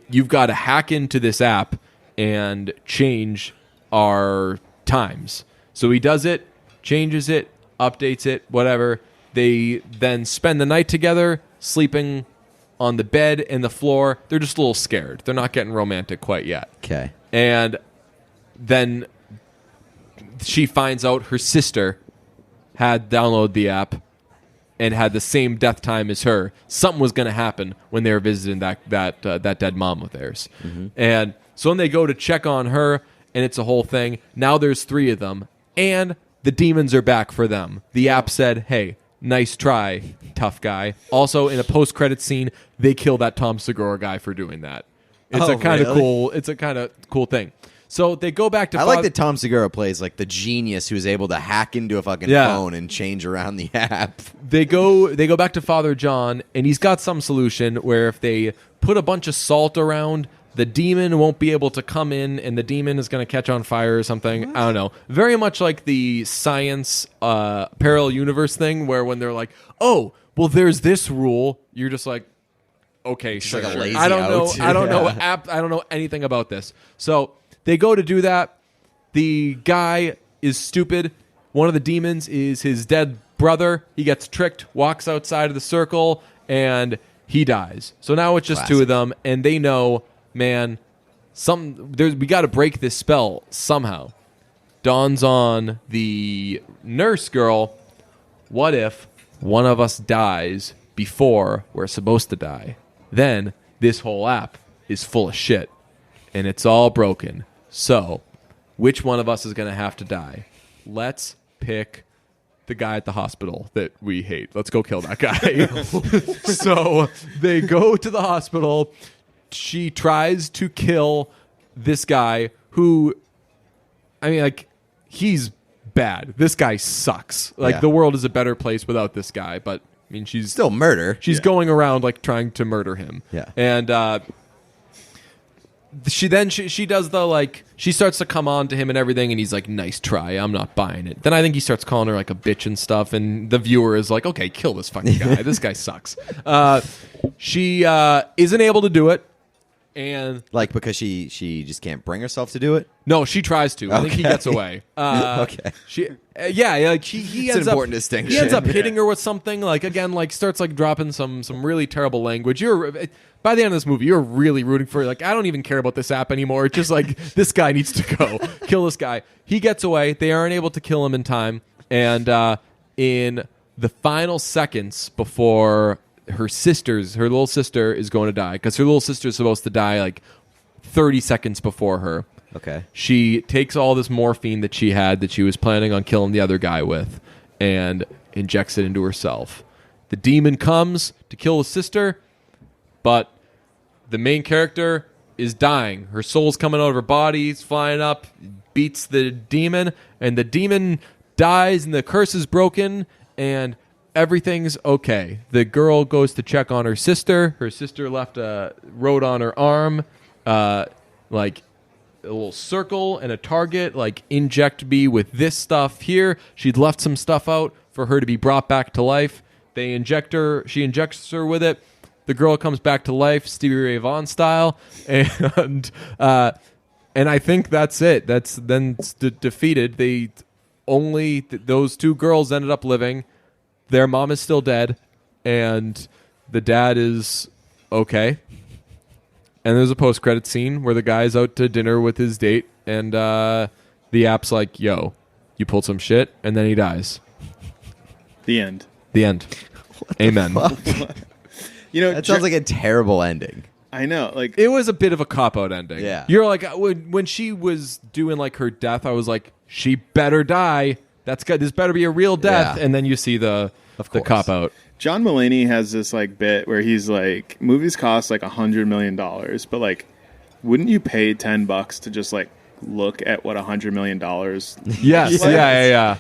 You've got to hack into this app and change our times. So he does it, changes it, updates it, whatever. They then spend the night together, sleeping on the bed and the floor. They're just a little scared. They're not getting romantic quite yet. Okay. And then she finds out her sister had downloaded the app and had the same death time as her. Something was going to happen when they were visiting that dead mom of theirs. Mm-hmm. And so when they go to check on her, and it's a whole thing, now there's 3 of them, and the demons are back for them. The app said, hey, nice try, tough guy. Also, in a post-credit scene, they kill that Tom Segura guy for doing that. It's Oh, a kind of really? cool. It's a kind of cool thing. So they go back to. I like that Tom Segura plays like the genius who's able to hack into a fucking phone and change around the app. They go back to Father John, and he's got some solution where if they put a bunch of salt around, the demon won't be able to come in, and the demon is going to catch on fire or something. I don't know. Very much like the science parallel universe thing, where when they're like, "Oh, well, there's this rule," you're just like, "Okay, sure." like a lazy I don't know. out. I don't know. Yeah. I don't know anything about this. So they go to do that. The guy is stupid. One of the demons is his dead brother. He gets tricked, walks outside of the circle, and he dies. So now it's just Classic. two of them, and they know, man, we got to break this spell somehow. Dawns on the nurse girl, what if one of us dies before we're supposed to die? Then this whole app is full of shit, and it's all broken. So, which one of us is going to have to die? Let's pick the guy at the hospital that we hate. Let's go kill that guy. So they go to the hospital. She tries to kill this guy who, I mean, like, he's bad. This guy sucks. Like, Yeah. the world is a better place without this guy. But, I mean, she's Still murder. She's going around like trying to murder him. Yeah. And she does the like she starts to come on to him and everything, and he's like, "Nice try. I'm not buying it." Then I think he starts calling her like a bitch and stuff, and the viewer is like, "Okay, kill this fucking guy. This guy sucks." She isn't able to do it, and Like because she just can't bring herself to do it. no, she tries to. I think he Okay. gets away. Okay. She, yeah, like he It's ends an important up, distinction. He ends up Yeah. hitting her with something. Like again, like starts like dropping some really terrible language. By the end of this movie, you're really rooting for. Like, I don't even care about this app anymore. It's just like this guy needs to go kill this guy. He gets away. They aren't able to kill him in time, and in the final seconds before her little sister is going to die, because her little sister is supposed to die like 30 seconds before her. Okay. She takes all this morphine that she had that she was planning on killing the other guy with and injects it into herself. The demon comes to kill his sister, but the main character is dying. Her soul's coming out of her body, it's flying up, beats the demon, and the demon dies, and the curse is broken, and everything's okay. The girl goes to check on her sister. Her sister left a wrote on her arm, like a little circle and a target, like inject me with this stuff here. She'd left some stuff out for her to be brought back to life. They inject her. She injects her with it. The girl comes back to life, Stevie Ray Vaughan style, and I think that's it. That's then defeated. They only those two girls ended up living. Their mom is still dead, and the dad is okay. And there's a post-credit scene where the guy's out to dinner with his date, and the app's like, "Yo, you pulled some shit," and then he dies. The end. The end. Amen. You know, That sounds like a terrible ending. I know. Like, It was a bit of a cop-out ending. Yeah. You're like, when she was doing like her death, I was like, she better die. That's good. This better be a real death. Yeah. And then you see the course. cop-out. John Mulaney has this like bit where he's like, movies cost like $100 million, but like, wouldn't you pay $10 to just like look at what $100 million? Yes. Yeah.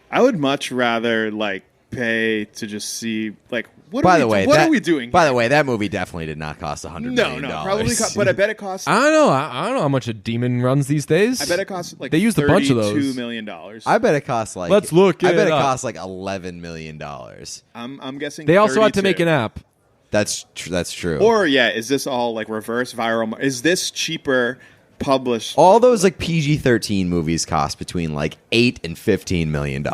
I would much rather like pay to just see like what. By are the we, way, what that, are we doing? By here? the way, that movie definitely did not cost $100 million. no, probably. But I bet it costs. I don't know. I don't know how much a demon runs these days. I bet it costs like They used a bunch of those. $32 million. I bet it costs like. Let's look I it bet it up. costs like $11 million. I'm guessing They also had to 32. make an app. That's true. Or yeah, is this all like reverse viral? Is this cheaper published? All those like PG-13 movies cost between like $8 and $15 million.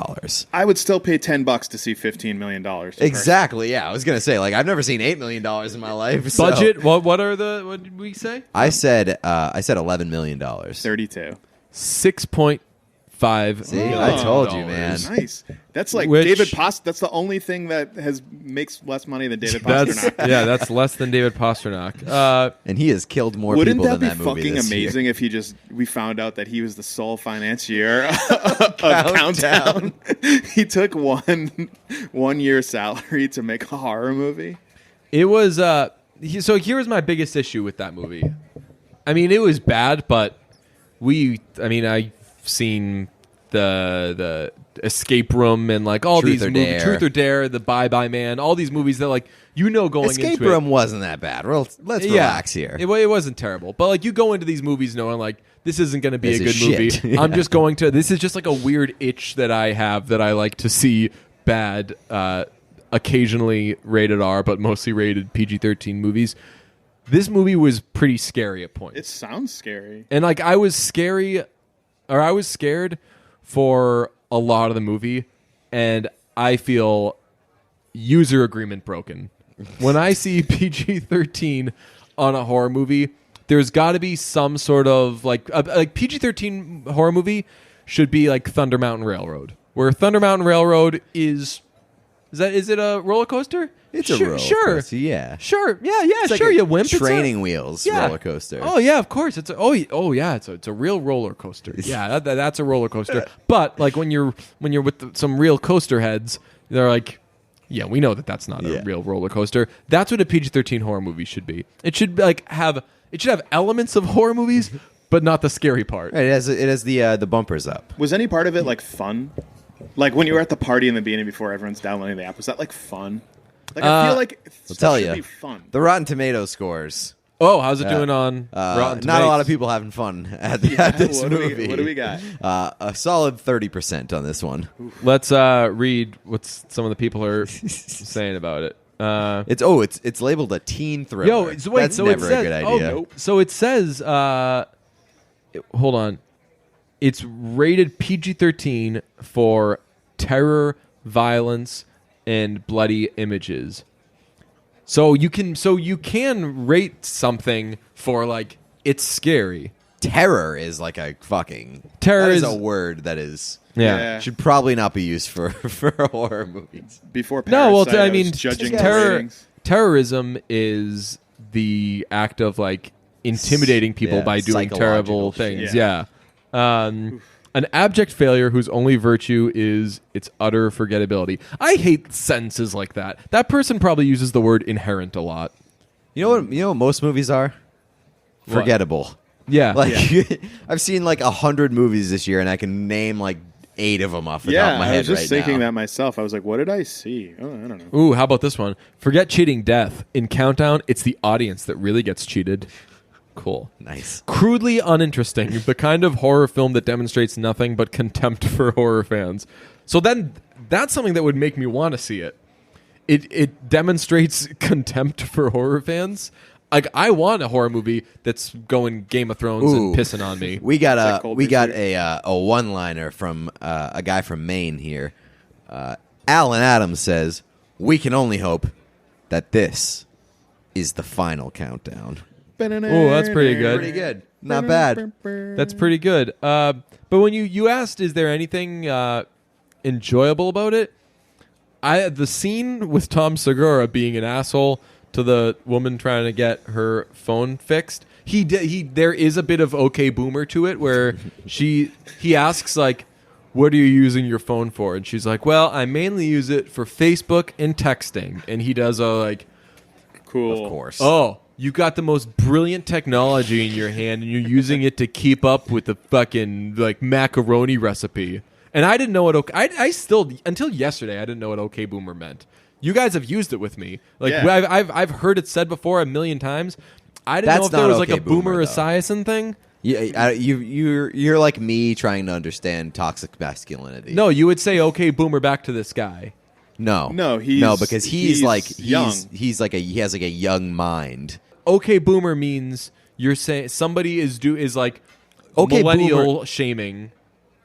I would still pay $10 to see $15 million. Exactly. Yeah, I was gonna say like I've never seen $8 million in my life. so- Budget. What did we say? I said $11 million. 32. 6.5. See, I told you, man. Nice. That's like Which- David Pasternak. That's the only thing that makes less money than David Pasternak. That's less than David Pasternak. And he has killed more Wouldn't people that than be that movie fucking this year. amazing if we found out that he was the sole financier of Countdown? He took one year's salary to make a horror movie. It was so here was my biggest issue with that movie. I mean, it was bad, but I've seen the Escape Room and like all Truth these or movies, Dare. Truth or Dare, The Bye Bye Man, all these movies that like going Escape into Room wasn't that bad. Let's relax here. It wasn't terrible, but like you go into these movies knowing like this isn't going to be This a is good movie. shit. I'm just going to. This is just like a weird itch that I have that I like to see bad, occasionally rated R, but mostly rated PG-13 movies. This movie was pretty scary at points. It sounds scary. And like I was scared for a lot of the movie, and I feel user agreement broken. When I see PG-13 on a horror movie, there's got to be some sort of like PG-13 horror movie should be like Thunder Mountain Railroad, where Thunder Mountain Railroad is it a roller coaster? It's a roller coaster, yeah. Sure. Yeah, It's like sure, a you wimp. It's a- training wheels roller coaster. Oh yeah, of course. It's a real roller coaster. Yeah, that's a roller coaster. But like when you're with some real coaster heads, they're like, yeah, we know that that's not a real roller coaster. That's what a PG-13 horror movie should be. It should have elements of horror movies, but not the scary part. Right, it has the bumpers up. Was any part of it like fun? Like when you were at the party in the beginning before everyone's downloading the app, was that like fun? Like I feel like I'll stuff tell should you, be fun. the Rotten Tomato scores. Oh, how's it doing on Rotten Not a lot Tomatoes? of people having fun at this what do movie. what do we got? A solid 30% on this one. Let's read what some of the people are saying about it. It's labeled a teen thriller. Yo, so wait, That's so never it says, a good idea. Oh, so it says, hold on, it's rated PG-13 for terror, violence, and bloody images. So you can rate something for like it's scary. Terror is like a fucking Terror that is is- a word that is Yeah. should probably not be used for horror movies. Before No, well, Parasite, I I mean, was judging the terror, ratings. terrorism is the act of like intimidating people Yeah, by doing terrible psychological shit. things. Yeah. An abject failure whose only virtue is its utter forgettability. I hate sentences like that. That person probably uses the word inherent a lot. You know what most movies are? What? Forgettable. Yeah. Like I've seen like 100 movies this year, and I can name like 8 of them off the top Yeah, of my I head was just right thinking now. that myself. I was like, what did I see? Oh, I don't know. Ooh, how about this one? Forget cheating death. In Countdown, it's the audience that really gets cheated. Cool. Nice. Crudely uninteresting, the kind of horror film that demonstrates nothing but contempt for horror fans. So then that's something that would make me want to see it. It demonstrates contempt for horror fans. Like I want a horror movie that's going Game of Thrones Ooh. and pissing on me. We got that a cold we got retreat? a one-liner from a guy from Maine here. Alan Adams says, "We can only hope that this is the final countdown." Oh, that's pretty good. Pretty good. Not bad. That's pretty good. But when you asked, is there anything enjoyable about it? The scene with Tom Segura being an asshole to the woman trying to get her phone fixed. There is a bit of OK Boomer to it where he asks like, "What are you using your phone for?" And she's like, "Well, I mainly use it for Facebook and texting." And he does a like, Cool. Of course. "Oh, you got the most brilliant technology in your hand, and you're using it to keep up with the fucking like macaroni recipe." And I didn't know what I still until yesterday I didn't know what OK Boomer meant. You guys have used it with me. Like Yeah. I've heard it said before a million times. I didn't know That's if there not was like OK a Boomer Boomer, though. Esiason thing. Yeah, you're like me trying to understand toxic masculinity. No, you would say OK Boomer back to this guy. no, No, he's- no, because he's young. he's like he has like a young mind. OK Boomer means you're saying somebody is like OK millennial Boomer- shaming,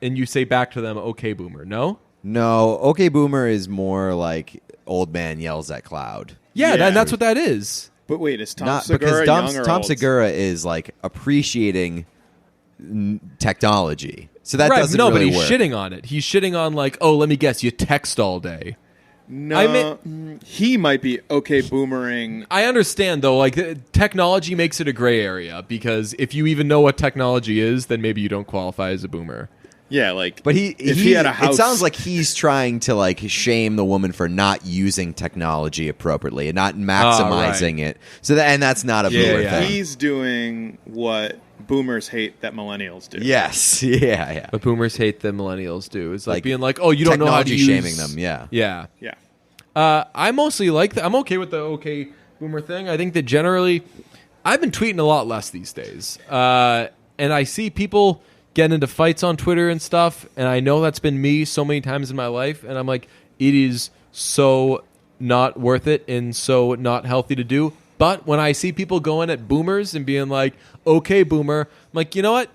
and you say back to them OK Boomer. No. No, OK Boomer is more like old man yells at cloud. Yeah, Yeah. that's what that is. But wait, is Tom Not Segura because young or Tom old? Segura is like appreciating technology, so that right, doesn't no, really but he's work. shitting on it. He's shitting on like, oh, let me guess, you text all day. No, he might be okay boomering. I understand though, like technology makes it a gray area because if you even know what technology is, then maybe you don't qualify as a boomer. Yeah, like, But if he had a house, it sounds like he's trying to like shame the woman for not using technology appropriately and not maximizing it. So and that's not a boomer yeah. thing. he's doing what boomers hate that millennials do. Yes, yeah. But boomers hate that millennials do. It's like, Like, being like, oh, you don't know how to technology use... shaming them. Yeah. Yeah. Yeah. I mostly like that. I'm okay with the okay boomer thing. I think that generally, I've been tweeting a lot less these days. And I see people getting into fights on Twitter and stuff. And I know that's been me so many times in my life. And I'm like, it is so not worth it and so not healthy to do. But when I see people going at boomers and being like, okay, boomer, I'm like, you know what?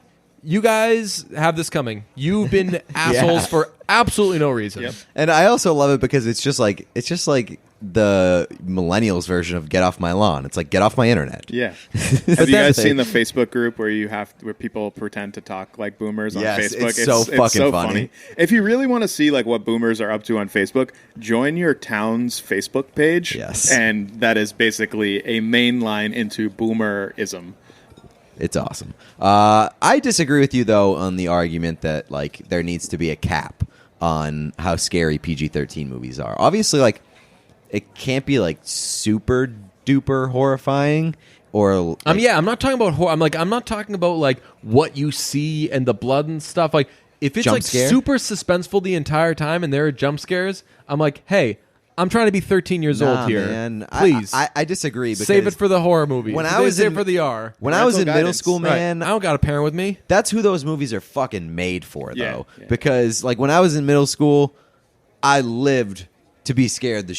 You guys have this coming. You've been assholes for absolutely no reason. Yep. And I also love it because it's just like the millennials version of get off my lawn. It's like get off my internet. Yeah. Have you guys that's- seen the Facebook group where people pretend to talk like boomers on Yes, Facebook? it's so fucking funny. If you really want to see like what boomers are up to on Facebook, join your town's Facebook page. Yes. And that is basically a main line into boomerism. It's awesome. I disagree with you though on the argument that like there needs to be a cap on how scary PG-13 movies are. Obviously, like it can't be like super duper horrifying or. Like, I'm not talking about horror. I'm not talking about like what you see and the blood and stuff. Like if it's Jump like scare? super suspenseful the entire time and there are jump scares, I'm like, hey, I'm trying to be 13 years nah, old here. man. Please I disagree. Because save it for the horror movie. When I was save in- it for the R. when I was in Parental middle guidance. school, Right. man, I don't got a parent with me. that's who those movies are fucking made for, Yeah, though. yeah. Because like when I was in middle school, I lived to be scared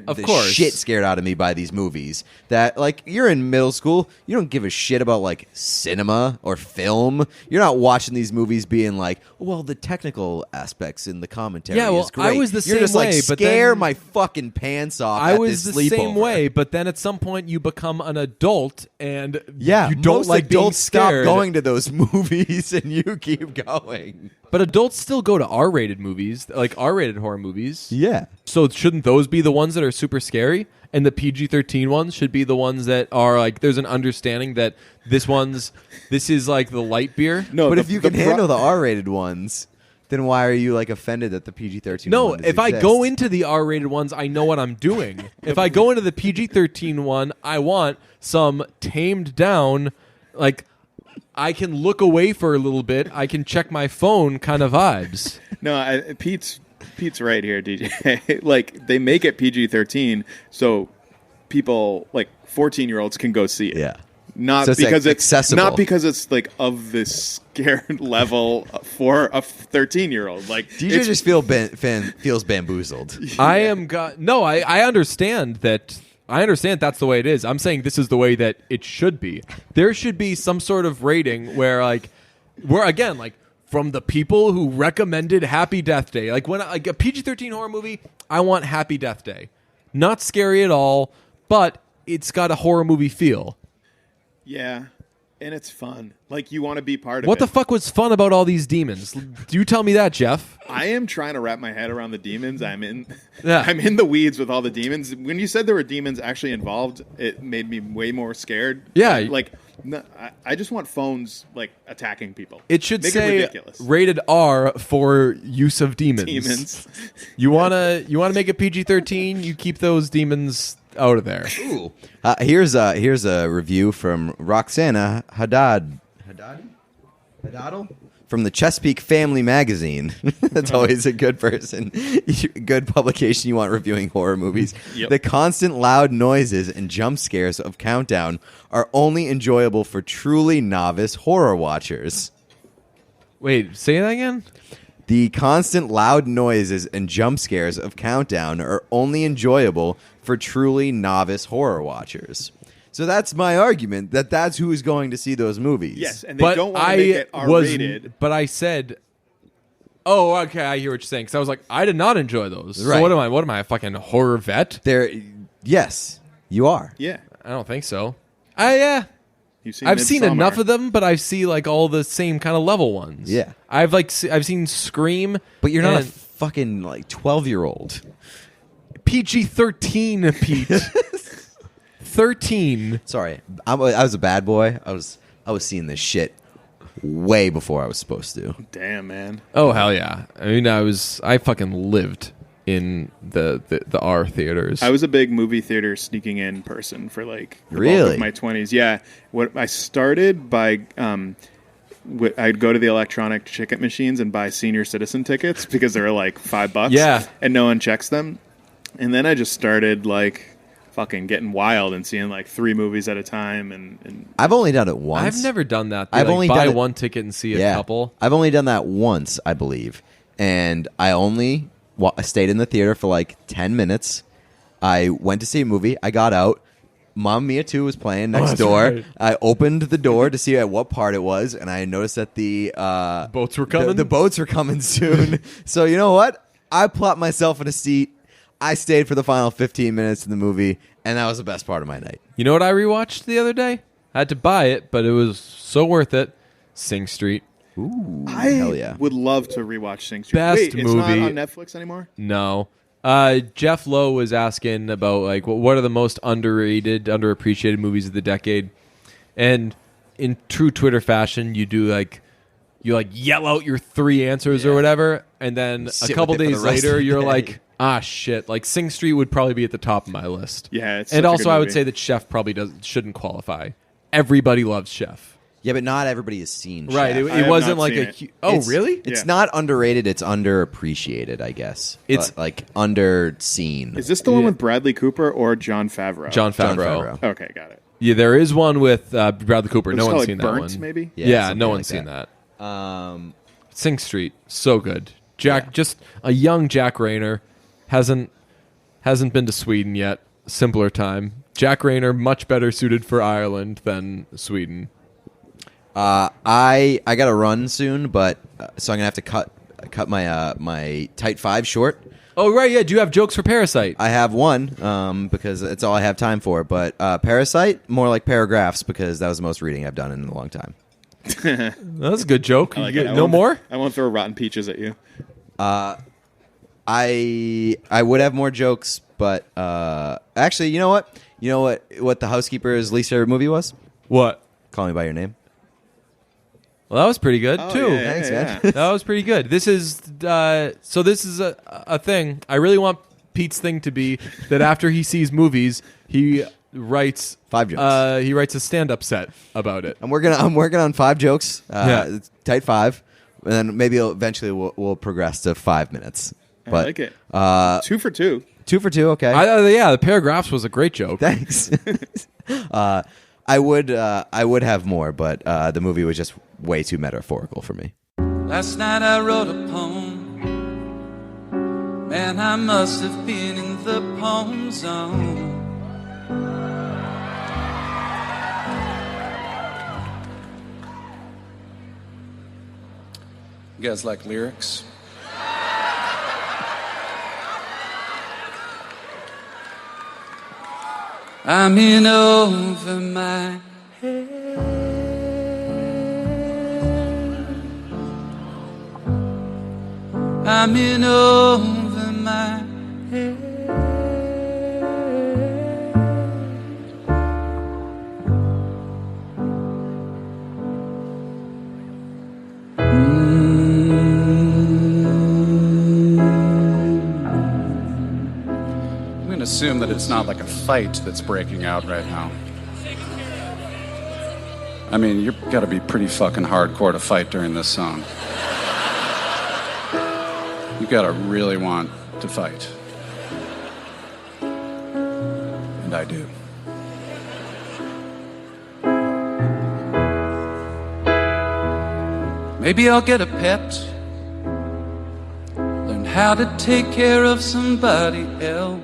Of course. shit scared out of me by these movies. That like you're in middle school, you don't give a shit about like cinema or film. You're not watching these movies being like, well, the technical aspects in the commentary Yeah, well, is great. I was the You're same just like way, but scare then- my fucking pants off. I at was this the same sleepover. way, but then at some point you become an adult and Yeah, you don't most like being adults stop scared. going to those movies, and you keep going. But adults still go to R-rated movies, like R-rated horror movies. Yeah. So shouldn't those be the ones that are super scary? And the PG-13 ones should be the ones that are like, there's an understanding that this is like the light beer. No, But if you can handle the R-rated ones, then why are you like offended that the PG-13? No, one if I exists? go into the R-rated ones, I know what I'm doing. If I go into the PG-13 one, I want some tamed down, like I can look away for a little bit, I can check my phone kind of vibes. No, Pete's right here, DJ. Like they make it PG-13 so people like 14-year-olds can go see it. Yeah. Not So it's, because like, it's accessible. not because it's like of this scared level for a 13-year-old. Like DJ it's- just feels bamboozled. I understand that. I understand that's the way it is. I'm saying this is the way that it should be. There should be some sort of rating where, like, we're again like from the people who recommended Happy Death Day. Like when like a PG-13 horror movie, I want Happy Death Day. Not scary at all, but it's got a horror movie feel. Yeah, and it's fun. Like you want to be part of What it. the fuck was fun about all these demons? Do you tell me that, Jeff? I am trying to wrap my head around the demons. I'm in Yeah. the weeds with all the demons. When you said there were demons actually involved, it made me way more scared. Yeah. Like no, I just want phones like attacking people. It should Make say ridiculous. rated R for use of demons. Demons. You wanna make it PG-13? You keep those demons out of there. Ooh. Here's a review from Roxana Haddad. Haddadl? From the Chesapeake Family Magazine. That's always a good person. Good publication you want reviewing horror movies. Yep. The constant loud noises and jump scares of Countdown are only enjoyable for truly novice horror watchers. Wait, say that again? The constant loud noises and jump scares of Countdown are only enjoyable for truly novice horror watchers. So that's my argument, that's who is going to see those movies. Yes, and they don't want to make it R-rated. But I said, oh, okay, I hear what you're saying. Because I was like, I did not enjoy those. Right. So what am I? What am I, a fucking horror vet? Yes, you are. Yeah. I don't think so. Yeah. I've seen Midsommar. enough of them, but I see like all the same kind of level ones. Yeah. I've seen Scream, But you're not a and fucking like 12-year-old. PG-13, Pete. 13. Sorry, I was a bad boy. I was seeing this shit way before I was supposed to. Damn, man. Oh hell yeah! I mean, I fucking lived in the R theaters. I was a big movie theater sneaking in person for like the bulk Really? of my 20s. Yeah, what I started by I'd go to the electronic ticket machines and buy senior citizen tickets because they were like $5. Yeah. And no one checks them. And then I just started like fucking getting wild and seeing like 3 movies at a time. And I've only done it once. I've never done that. I've only buy done it- one ticket and see a couple. I've only done that once, I believe, and I only stayed in the theater for like 10 minutes. I went to see a movie. I got out. Mamma Mia 2 was playing next that's door. right. I opened the door to see at what part it was, and I noticed that the Boats were coming? The boats were coming soon. So you know what? I plopped myself in a seat. I stayed for the final 15 minutes of the movie, and that was the best part of my night. You know what I rewatched the other day? I had to buy it, but it was so worth it. Sing Street. Ooh, I hell yeah! would love to rewatch Sing Street. Best Wait, it's not movie. on Netflix anymore? No. Jeff Lowe was asking about like what are the most underrated, underappreciated movies of the decade, and in true Twitter fashion, you yell out your 3 answers or whatever, and then Sit a couple with it for days the rest of later, the you're day. like, ah, shit. Like Sing Street would probably be at the top of my list. Yeah, it's and such a also good I would movie. say that Chef probably shouldn't qualify. Everybody loves Chef, Yeah, but not everybody has seen. right? Chef. It, I it have wasn't not like seen a. it. Oh, It's- really? It's Yeah. not underrated. It's underappreciated, I guess. It's- But, like underseen. Is this the one Yeah. with Bradley Cooper or John Favreau? John John Favreau. Favreau. Okay, got it. Yeah, there is one with Bradley Cooper. It's No called, one's like, seen Burnt, that one. maybe? Yeah, something no like one's seen that. Um, Sing Street, so good. Jack, just a young Jack Rayner, hasn't been to Sweden yet. Simpler time. Jack Rayner much better suited for Ireland than Sweden. I got to run soon, but so I'm gonna have to cut my my tight 5 short. Oh right, yeah. Do you have jokes for Parasite? I have one because it's all I have time for. But Parasite, more like paragraphs because that was the most reading I've done in a long time. That's a good joke. I like You it. get- I no won't- more? I won't throw rotten peaches at you. I would have more jokes, but actually, you know what? You know what the housekeeper's least favorite movie was? What? Call Me by Your Name. Well, that was pretty good Oh, too. yeah, Thanks, yeah, man. yeah. That was pretty good. This is so. This is a thing. I really want Pete's thing to be that after he sees movies, he writes 5 jokes. He writes a stand-up set about it. I'm working on 5 jokes. Yeah. It's tight 5, and then maybe eventually we'll progress to 5 minutes. I But like it. 2 for 2. 2 for 2, okay. Yeah, the paragraphs was a great joke. Thanks. I would have more, but the movie was just way too metaphorical for me. Last night I wrote a poem. Man, I must have been in the poem zone. You guys like lyrics? I'm in over my I'm in over my head. I'm going to assume that it's not like a fight that's breaking out right now. I mean, you've got to be pretty fucking hardcore to fight during this song. You gotta really want to fight. And I do. Maybe I'll get a pet. Learn how to take care of somebody else.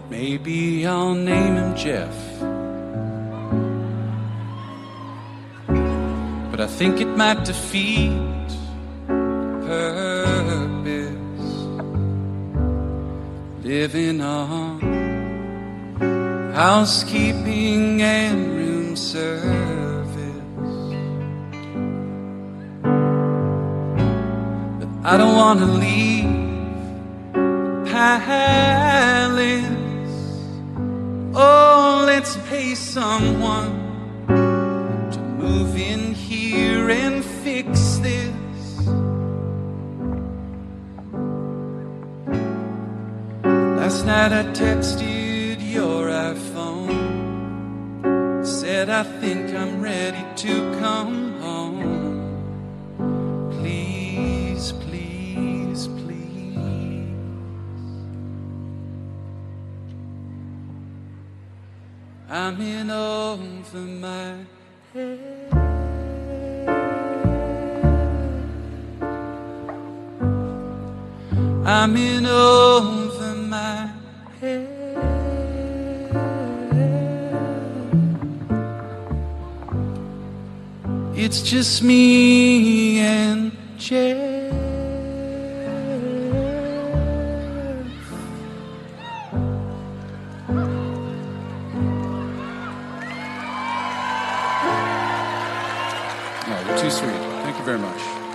Maybe I'll name him Jeff. But I think it might defeat purpose, living on housekeeping and room service. But I don't want to leave the palace. Oh, let's pay someone move in here and fix this. Last night I texted your iPhone, said I think I'm ready to come home. Please, please, please. I'm in over my head. I'm in over my head. It's just me and Jeff. Oh, you're too sweet. Thank you very much.